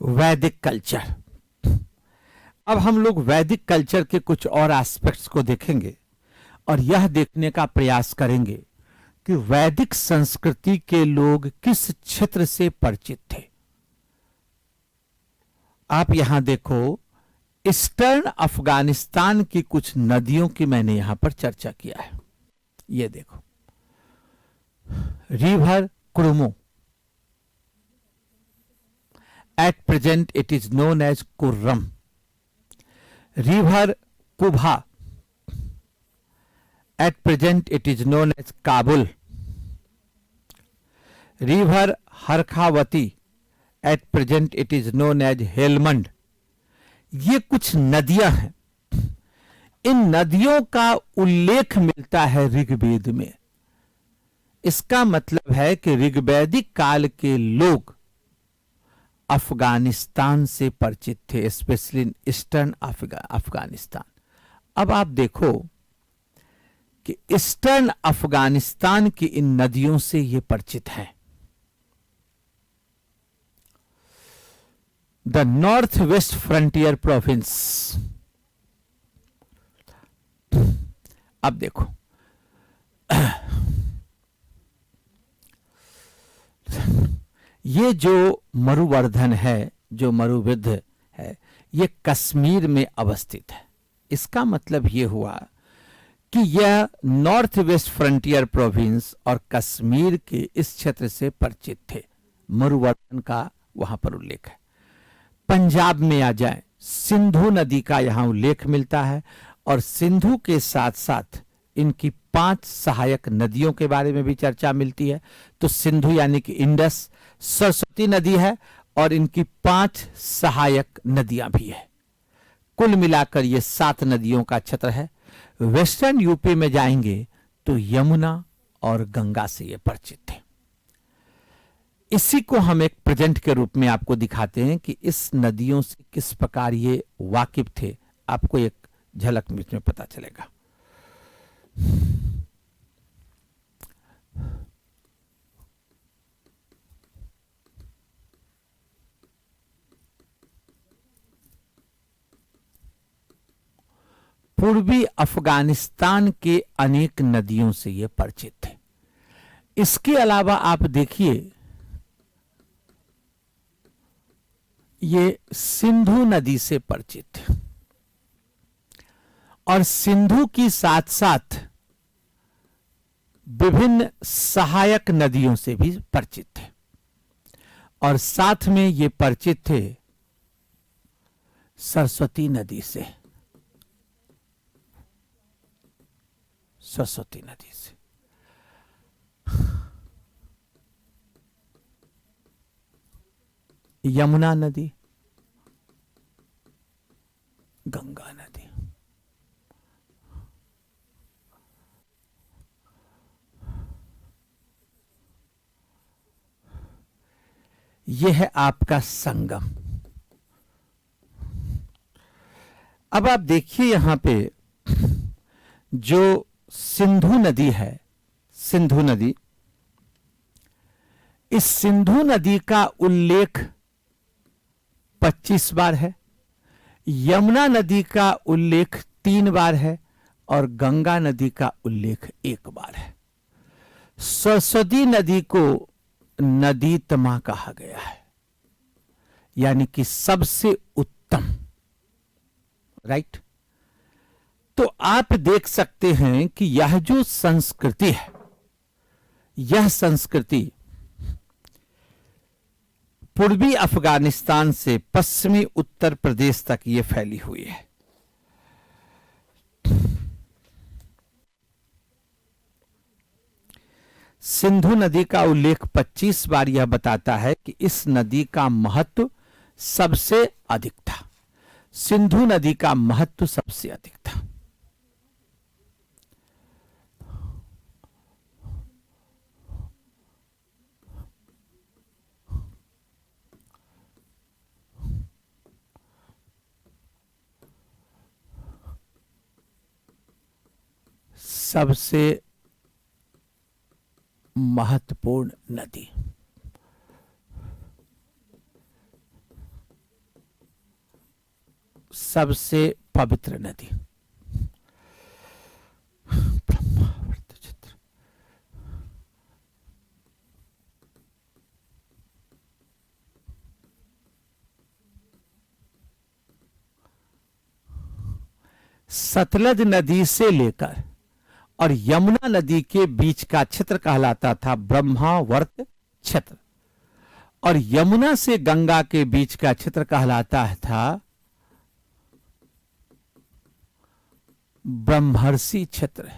वैदिक कल्चर। अब हम लोग वैदिक कल्चर के कुछ और एस्पेक्ट्स को देखेंगे और यह देखने का प्रयास करेंगे कि वैदिक संस्कृति के लोग किस क्षेत्र से परिचित थे। आप यहां देखो, ईस्टर्न अफगानिस्तान की कुछ नदियों की मैंने यहां पर चर्चा किया है। ये देखो, river कुरुमो, at present it is known as Kurram. River Kubha, at present it is known as Kabul. River Harkhavati, at present it is known as Helmand. ये कुछ नदियां हैं। इन नदियों का उल्लेख मिलता है ऋग्वेद में। इसका मतलब है कि ऋग्वैदिक काल के लोग अफगानिस्तान से परिचित थे, स्पेशली इन ईस्टर्न अफगानिस्तान। अब आप देखो कि ईस्टर्न अफगानिस्तान की इन नदियों से ये परिचित हैं। The north west frontier province. अब देखो, ये जो मरुवर्धन है, जो मरुविद्ध है, ये कश्मीर में अवस्थित है। इसका मतलब ये हुआ कि यह नॉर्थ वेस्ट फ्रंटियर प्रोविंस और कश्मीर के इस क्षेत्र से परिचित थे। मरुवर्धन का वहां पर उल्लेख है। पंजाब में आ जाए, सिंधु नदी का यहां उल्लेख मिलता है और सिंधु के साथ साथ इनकी 5 सहायक नदियों के बारे में भी चर्चा मिलती है। तो सिंधु यानी कि इंडस, सरस्वती नदी है और इनकी 5 सहायक नदियां भी है। कुल मिलाकर ये 7 नदियों का क्षेत्र है। वेस्टर्न यूपी में जाएंगे तो यमुना और गंगा से ये परिचित थे। इसी को हम एक प्रेजेंट के रूप में आपको दिखाते हैं कि इस नदियों से किस प्रकार ये वाकिफ थे। आपको एक झलक में इसमें पता चलेगा। पूर्वी अफगानिस्तान के अनेक नदियों से ये परिचित थे। इसके अलावा आप देखिए, ये सिंधु नदी से परिचित थे और सिंधु की साथ साथ विभिन्न सहायक नदियों से भी परिचित थे और साथ में ये परिचित थे सरस्वती नदी से, सरस्वती नदी से। यमुना नदी, गंगा नदी। यह है आपका संगम। अब आप देखिए यहां पे जो सिंधु नदी है, सिंधु नदी, इस सिंधु नदी का उल्लेख 25 बार है, यमुना नदी का उल्लेख 3 बार है और गंगा नदी का उल्लेख 1 बार है। सरस्वती नदी को नदीतमा कहा गया है, यानी कि सबसे उत्तम, राइट। तो आप देख सकते हैं कि यह जो संस्कृति है, यह संस्कृति पूर्वी अफगानिस्तान से पश्चिमी उत्तर प्रदेश तक ये फैली हुई है। सिंधु नदी का उल्लेख 25 बार यह बताता है कि इस नदी का महत्व सबसे अधिक था। सिंधु नदी का महत्व सबसे अधिक था। सबसे महत्वपूर्ण नदी। सबसे पवित्र नदी। ब्रह्मावर्त चित्र। सतलज नदी से लेकर और यमुना नदी के बीच का क्षेत्र कहलाता था ब्रह्मावर्त क्षेत्र, और यमुना से गंगा के बीच का क्षेत्र कहलाता था ब्रह्मर्षि क्षेत्र।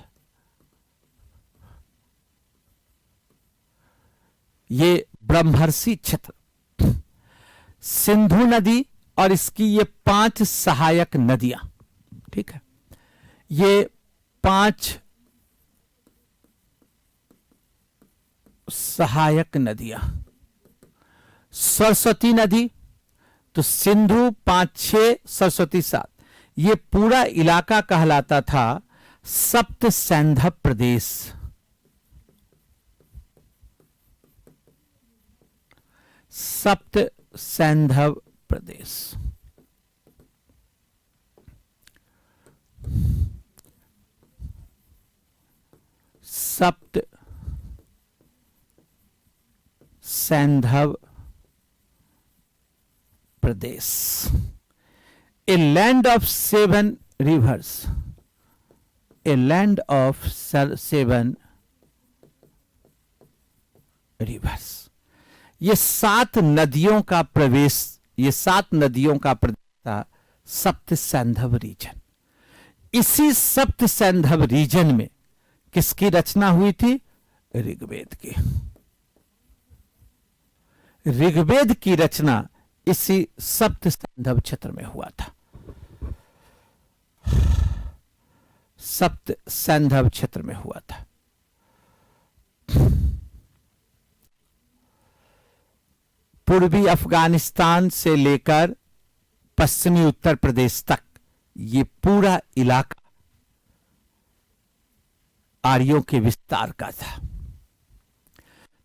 ये ब्रह्मर्षि क्षेत्र। सिंधु नदी और इसकी ये 5 सहायक नदियां, ठीक है, ये 5 सहायक नदियां। सरस्वती नदी, तो सिंधु 5 6 सरस्वती 7, ये पूरा इलाका कहलाता था सप्त सैंधव प्रदेश। सप्त सैंधव प्रदेश। सप्त सैंधव प्रदेश। A land of 7 rivers. A land of 7 rivers. ये 7 नदियों का प्रवेश, ये 7 नदियों का प्रदेश था सप्त सैंधव रीजन। इसी सप्त सैंधव रीजन में किसकी रचना हुई थी? ऋग्वेद की। ऋग्वेद की रचना इसी सप्त सैंधव क्षेत्र में हुआ था। सप्त सैंधव क्षेत्र में हुआ था। पूर्वी अफगानिस्तान से लेकर पश्चिमी उत्तर प्रदेश तक ये पूरा इलाका आर्यों के विस्तार का था।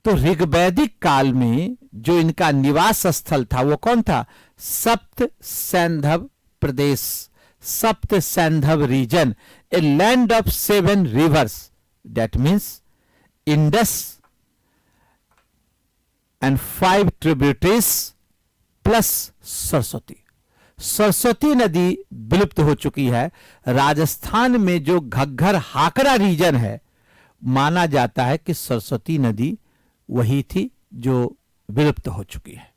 तो ऋग्वैदिक काल में जो इनका निवास स्थल था वो कौन था? सप्त सैंधव प्रदेश, सप्त सैंधव region, a land of 7 rivers, that means Indus and 5 tributaries plus Saraswati. Saraswati नदी विलुप्त हो चुकी है। राजस्थान में जो घग्घर हाकरा रीजन है, माना जाता है कि सरस्वती नदी वही थी जो विलुप्त हो चुकी है।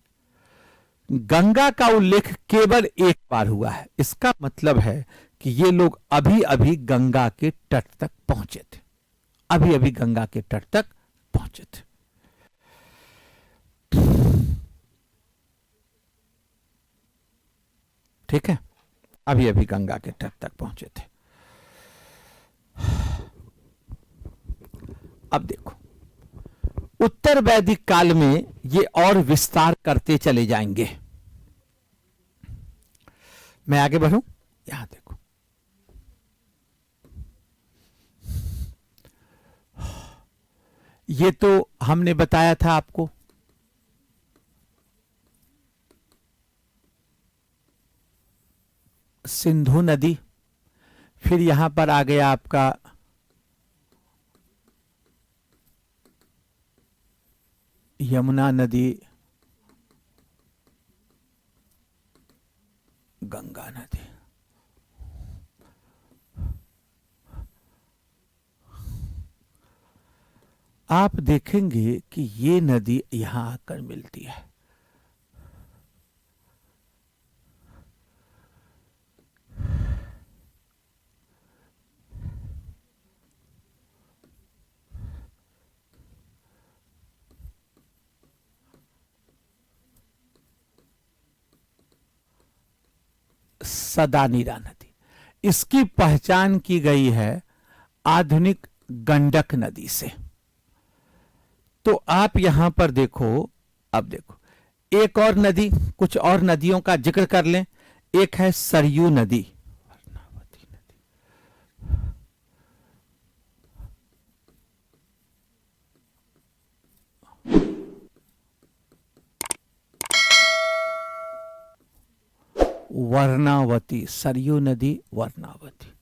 गंगा का उल्लेख केवल एक बार हुआ है। इसका मतलब है कि ये लोग अभी अभी गंगा के तट तक पहुंचे थे। अभी अभी गंगा के तट तक पहुंचे थे। ठीक है, अभी अभी गंगा के तट तक पहुंचे थे। अब देखो, उत्तर वैदिक काल में ये और विस्तार करते चले जाएंगे। मैं आगे बढ़ूं, यहां देखो, ये तो हमने बताया था आपको, सिंधु नदी। फिर यहां पर आ गया आपका यमुना नदी, गंगा नदी। आप देखेंगे कि ये नदी यहां आकर मिलती है। सदा नीरा नदी। इसकी पहचान की गई है आधुनिक गंडक नदी से। तो आप यहां पर देखो, अब देखो एक और नदी, कुछ और नदियों का जिक्र कर लें। एक है सरयू नदी, वर्णावती, सरयू नदी वर्णावती।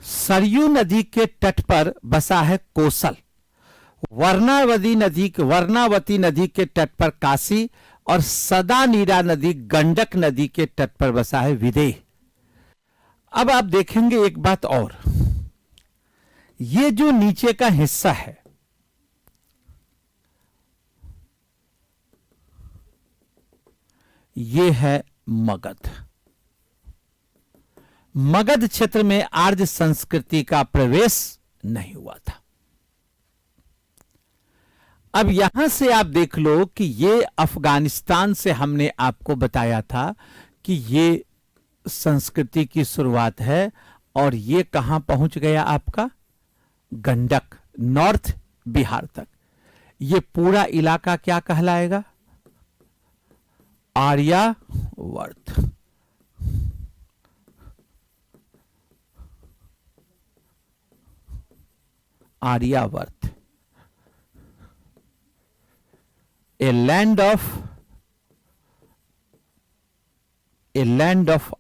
सरयू नदी के तट पर बसा है कोसल। वर्णावती नदी के तट पर काशी और सदा नीरा नदी गंडक नदी के तट पर बसा है विदेह। अब आप देखेंगे एक बात और, ये जो नीचे का हिस्सा है, ये है मगध। मगध क्षेत्र में आर्य संस्कृति का प्रवेश नहीं हुआ था। अब यहां से आप देख लो कि ये अफगानिस्तान से हमने आपको बताया था कि ये संस्कृति की शुरुआत है, और ये कहां पहुंच गया आपका, गंडक, नॉर्थ बिहार तक। ये पूरा इलाका क्या कहलाएगा, Aryavart. Aryavart, a land of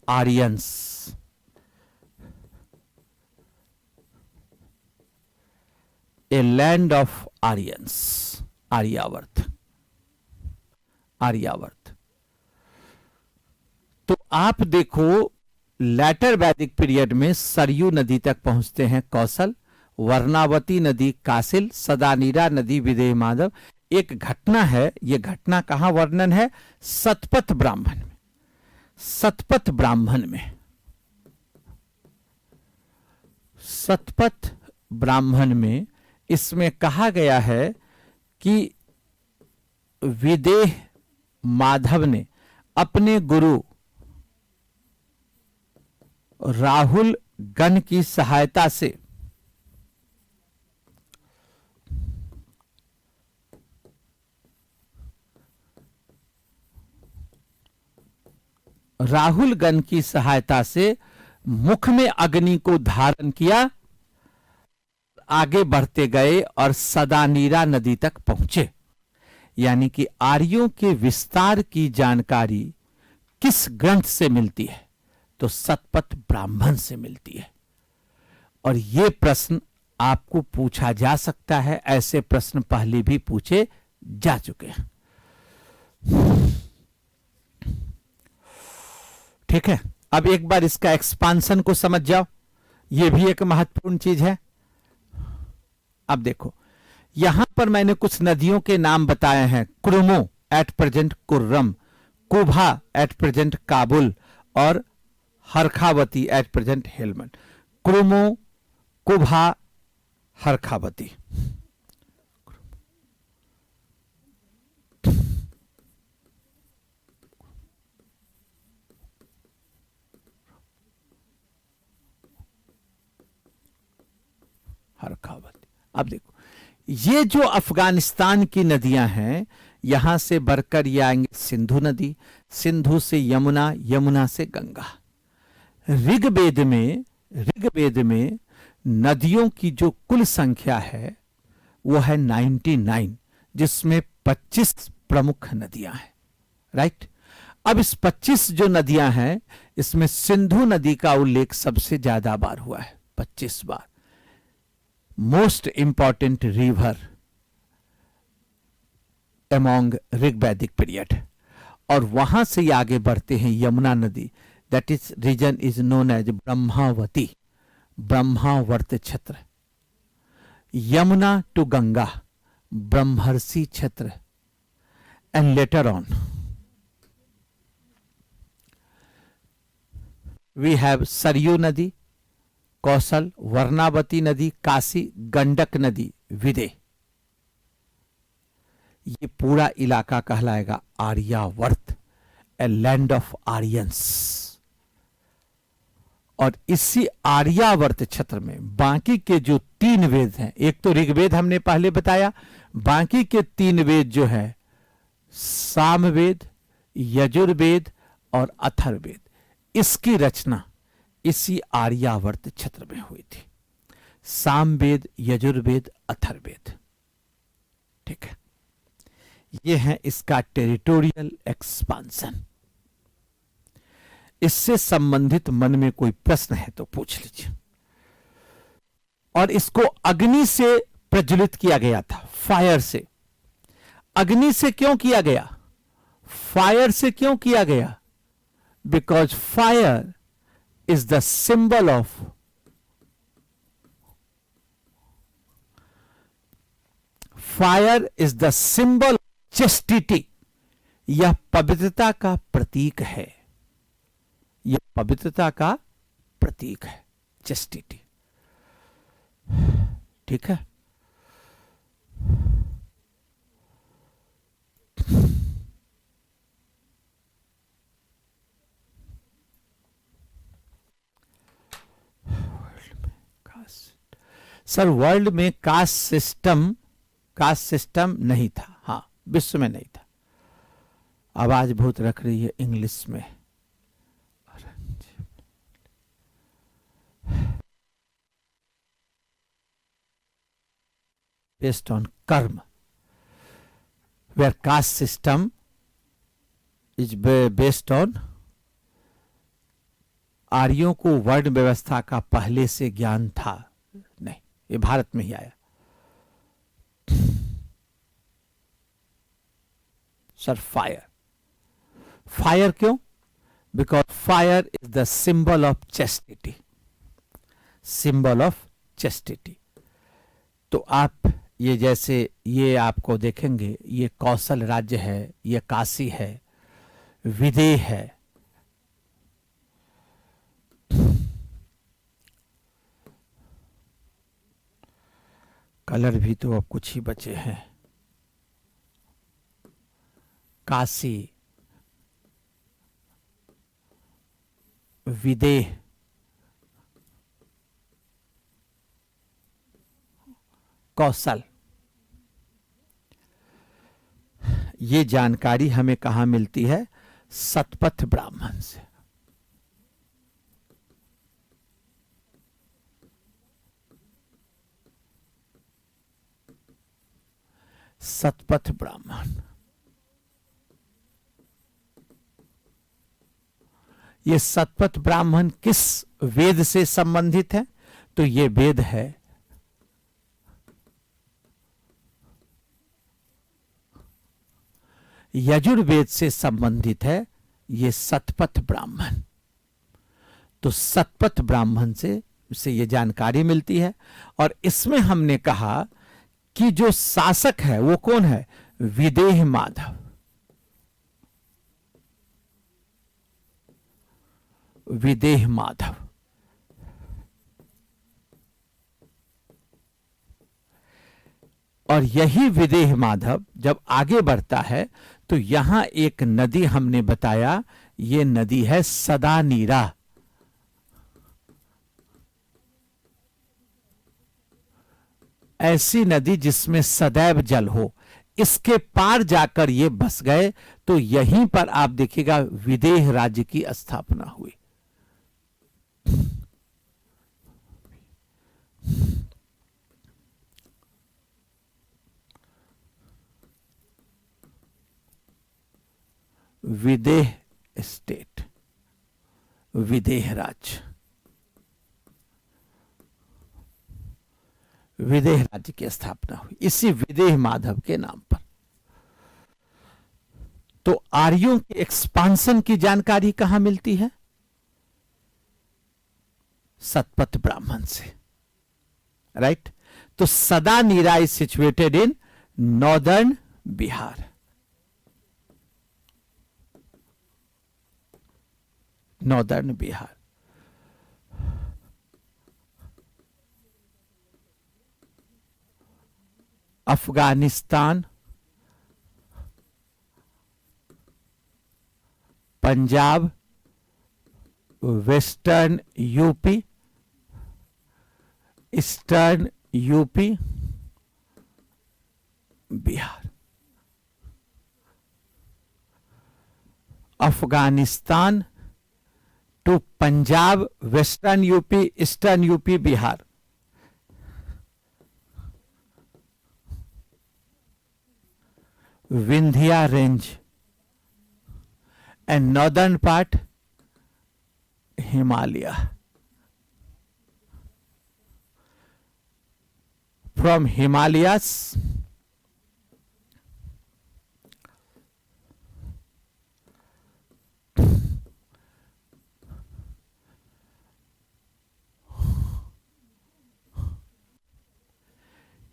Aryans, a land of Aryans, Aryavart, Aryavart. तो आप देखो लेटर वैदिक पीरियड में सरयू नदी तक पहुंचते हैं कौशल, वर्णावती नदी कासिल, सदानीरा नदी विदेह माधव। एक घटना है, यह घटना कहां वर्णन है, सतपथ ब्राह्मण में। सतपथ ब्राह्मण में, सतपथ ब्राह्मण में इसमें कहा गया है कि विदेह माधव ने अपने गुरु राहुल गण की सहायता से मुख में अग्नि को धारण किया, आगे बढ़ते गए और सदानीरा नदी तक पहुंचे। यानी कि आर्यों के विस्तार की जानकारी किस ग्रंथ से मिलती है, तो सतपथ ब्राह्मण से मिलती है। और यह प्रश्न आपको पूछा जा सकता है, ऐसे प्रश्न पहले भी पूछे जा चुके हैं। ठीक है, अब एक बार इसका एक्सपांशन को समझ जाओ, यह भी एक महत्वपूर्ण चीज है। अब देखो यहां पर मैंने कुछ नदियों के नाम बताए हैं, Krumu at present Kurram, Kubha at present Kabul, और हरखावती एट प्रेजेंट हेलमंड। क्रुमो, कुभा, हरखावती। हरखावती। अब देखो ये जो अफगानिस्तान की नदियां हैं, यहां से बढ़कर ये आएंगे सिंधु नदी, सिंधु से यमुना, यमुना से गंगा। ऋग्वेद में नदियों की जो कुल संख्या है वो है 99, जिसमें 25 प्रमुख नदियां हैं। राइट, अब इस 25 जो नदियां हैं, इसमें सिंधु नदी का उल्लेख सबसे ज्यादा बार हुआ है, 25 बार। Most important river among Rig Vedic period. और वहां से आगे बढ़ते हैं यमुना नदी, that is region is known as Brahmavati, Brahmavarta क्षेत्र। यमुना टू गंगा, ब्रह्मर्षि क्षेत्र। And later on we have Sarayu नदी, कौशल, वर्णावती नदी, काशी, गंडक नदी, विदे। ये पूरा इलाका कहलाएगा आर्यावर्त, ए लैंड ऑफ आर्यंस। और इसी आर्यावर्त क्षेत्र में बाकी के जो 3 वेद हैं, एक तो ऋग्वेद हमने पहले बताया, बाकी के 3 वेद जो है सामवेद, यजुर्वेद और अथर्ववेद, इसकी रचना इसी आर्यावर्त क्षेत्र में हुई थी। सामवेद, यजुर्वेद, अथर्ववेद। ठीक है, यह है इसका टेरिटोरियल एक्सपांशन। इससे संबंधित मन में कोई प्रश्न है तो पूछ लीजिए। और इसको अग्नि से प्रज्वलित किया गया था, फायर से। अग्नि से क्यों किया गया, फायर से क्यों किया गया? Because fire is the symbol of chastity। यह पवित्रता का प्रतीक है, यह पवित्रता का प्रतीक है, चेस्टिटी। ठीक है, सर वर्ल्ड में कास्ट सिस्टम नहीं था। हाँ, विश्व में नहीं था। आवाज बहुत रख रही है इंग्लिश में। Based on karma, where caste system is based on, आर्यों को वर्ण व्यवस्था का पहले से ज्ञान था नहीं, ये भारत में ही आया। सर फायर क्यों? Because fire is the symbol of chastity, symbol of chastity. तो आप ये जैसे ये आपको देखेंगे, ये कौशल राज्य है, ये काशी है, विदेह है। कलर भी तो अब कुछ ही बचे हैं। काशी, विदेह, कौशल। ये जानकारी हमें कहां मिलती है? सतपथ ब्राह्मण से। सतपथ ब्राह्मण, ये सतपथ ब्राह्मण किस वेद से संबंधित है? तो ये वेद है यजुर्वेद से संबंधित है ये सतपथ ब्राह्मण। तो सतपथ ब्राह्मण से ये जानकारी मिलती है। और इसमें हमने कहा कि जो शासक है वो कौन है? विदेह माधव। विदेह माधव। और यही विदेह माधव जब आगे बढ़ता है तो यहां एक नदी हमने बताया, ये नदी है सदा नीरा। ऐसी नदी जिसमें सदैव जल हो, इसके पार जाकर ये बस गए। तो यहीं पर आप देखिएगा विदेह राज्य की स्थापना हुई। विदेह स्टेट, विदेह राज्य, विदेह राज्य की स्थापना हुई इसी विदेह माधव के नाम पर। तो आर्यों के एक्सपांशन की जानकारी कहां मिलती है? सतपथ ब्राह्मण से, राइट। तो Sadanira is situated in northern Bihar, northern Bihar. Afghanistan, Punjab, western UP, eastern UP, Bihar. Afghanistan to Punjab, western UP, eastern UP, Bihar. Vindhya range and northern part Himalaya. From Himalayas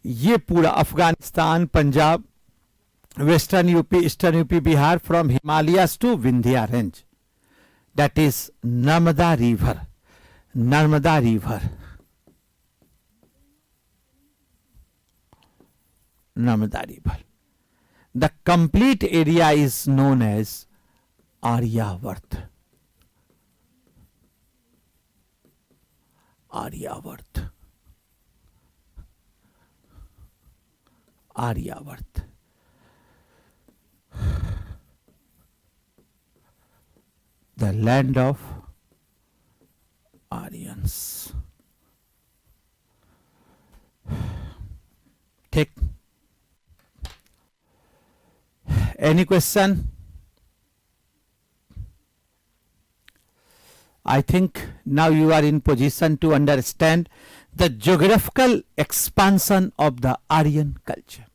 ये पूरा Afghanistan, Punjab, western UP, eastern UP, Bihar, from Himalayas to Vindhya range, that is Narmada river, Narmada river, Narmada river. The complete area is known as Aryavarth, Aryavarth, Aryavarth. The land of Aryans. ठीक, any question? I think now you are in position to understand the geographical expansion of the Aryan culture.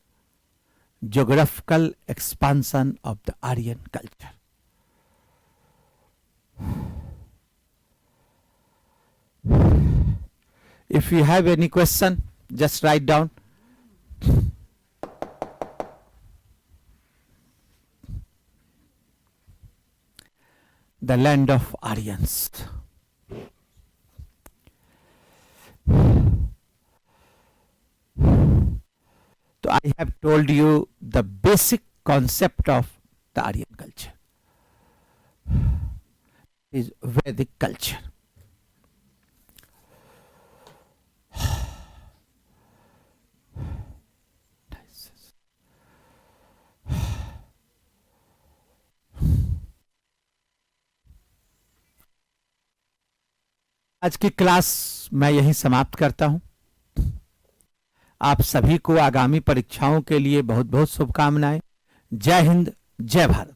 Geographical expansion of the Aryan culture. If you have any question, just write down. The land of Aryans. So I have told you the basic concept of the Aryan culture is Vedic culture. आज की class मैं यहीं समाप्त करता हूं। आप सभी को आगामी परीक्षाओं के लिए बहुत बहुत शुभकामनाएं। जय हिंद, जय भारत।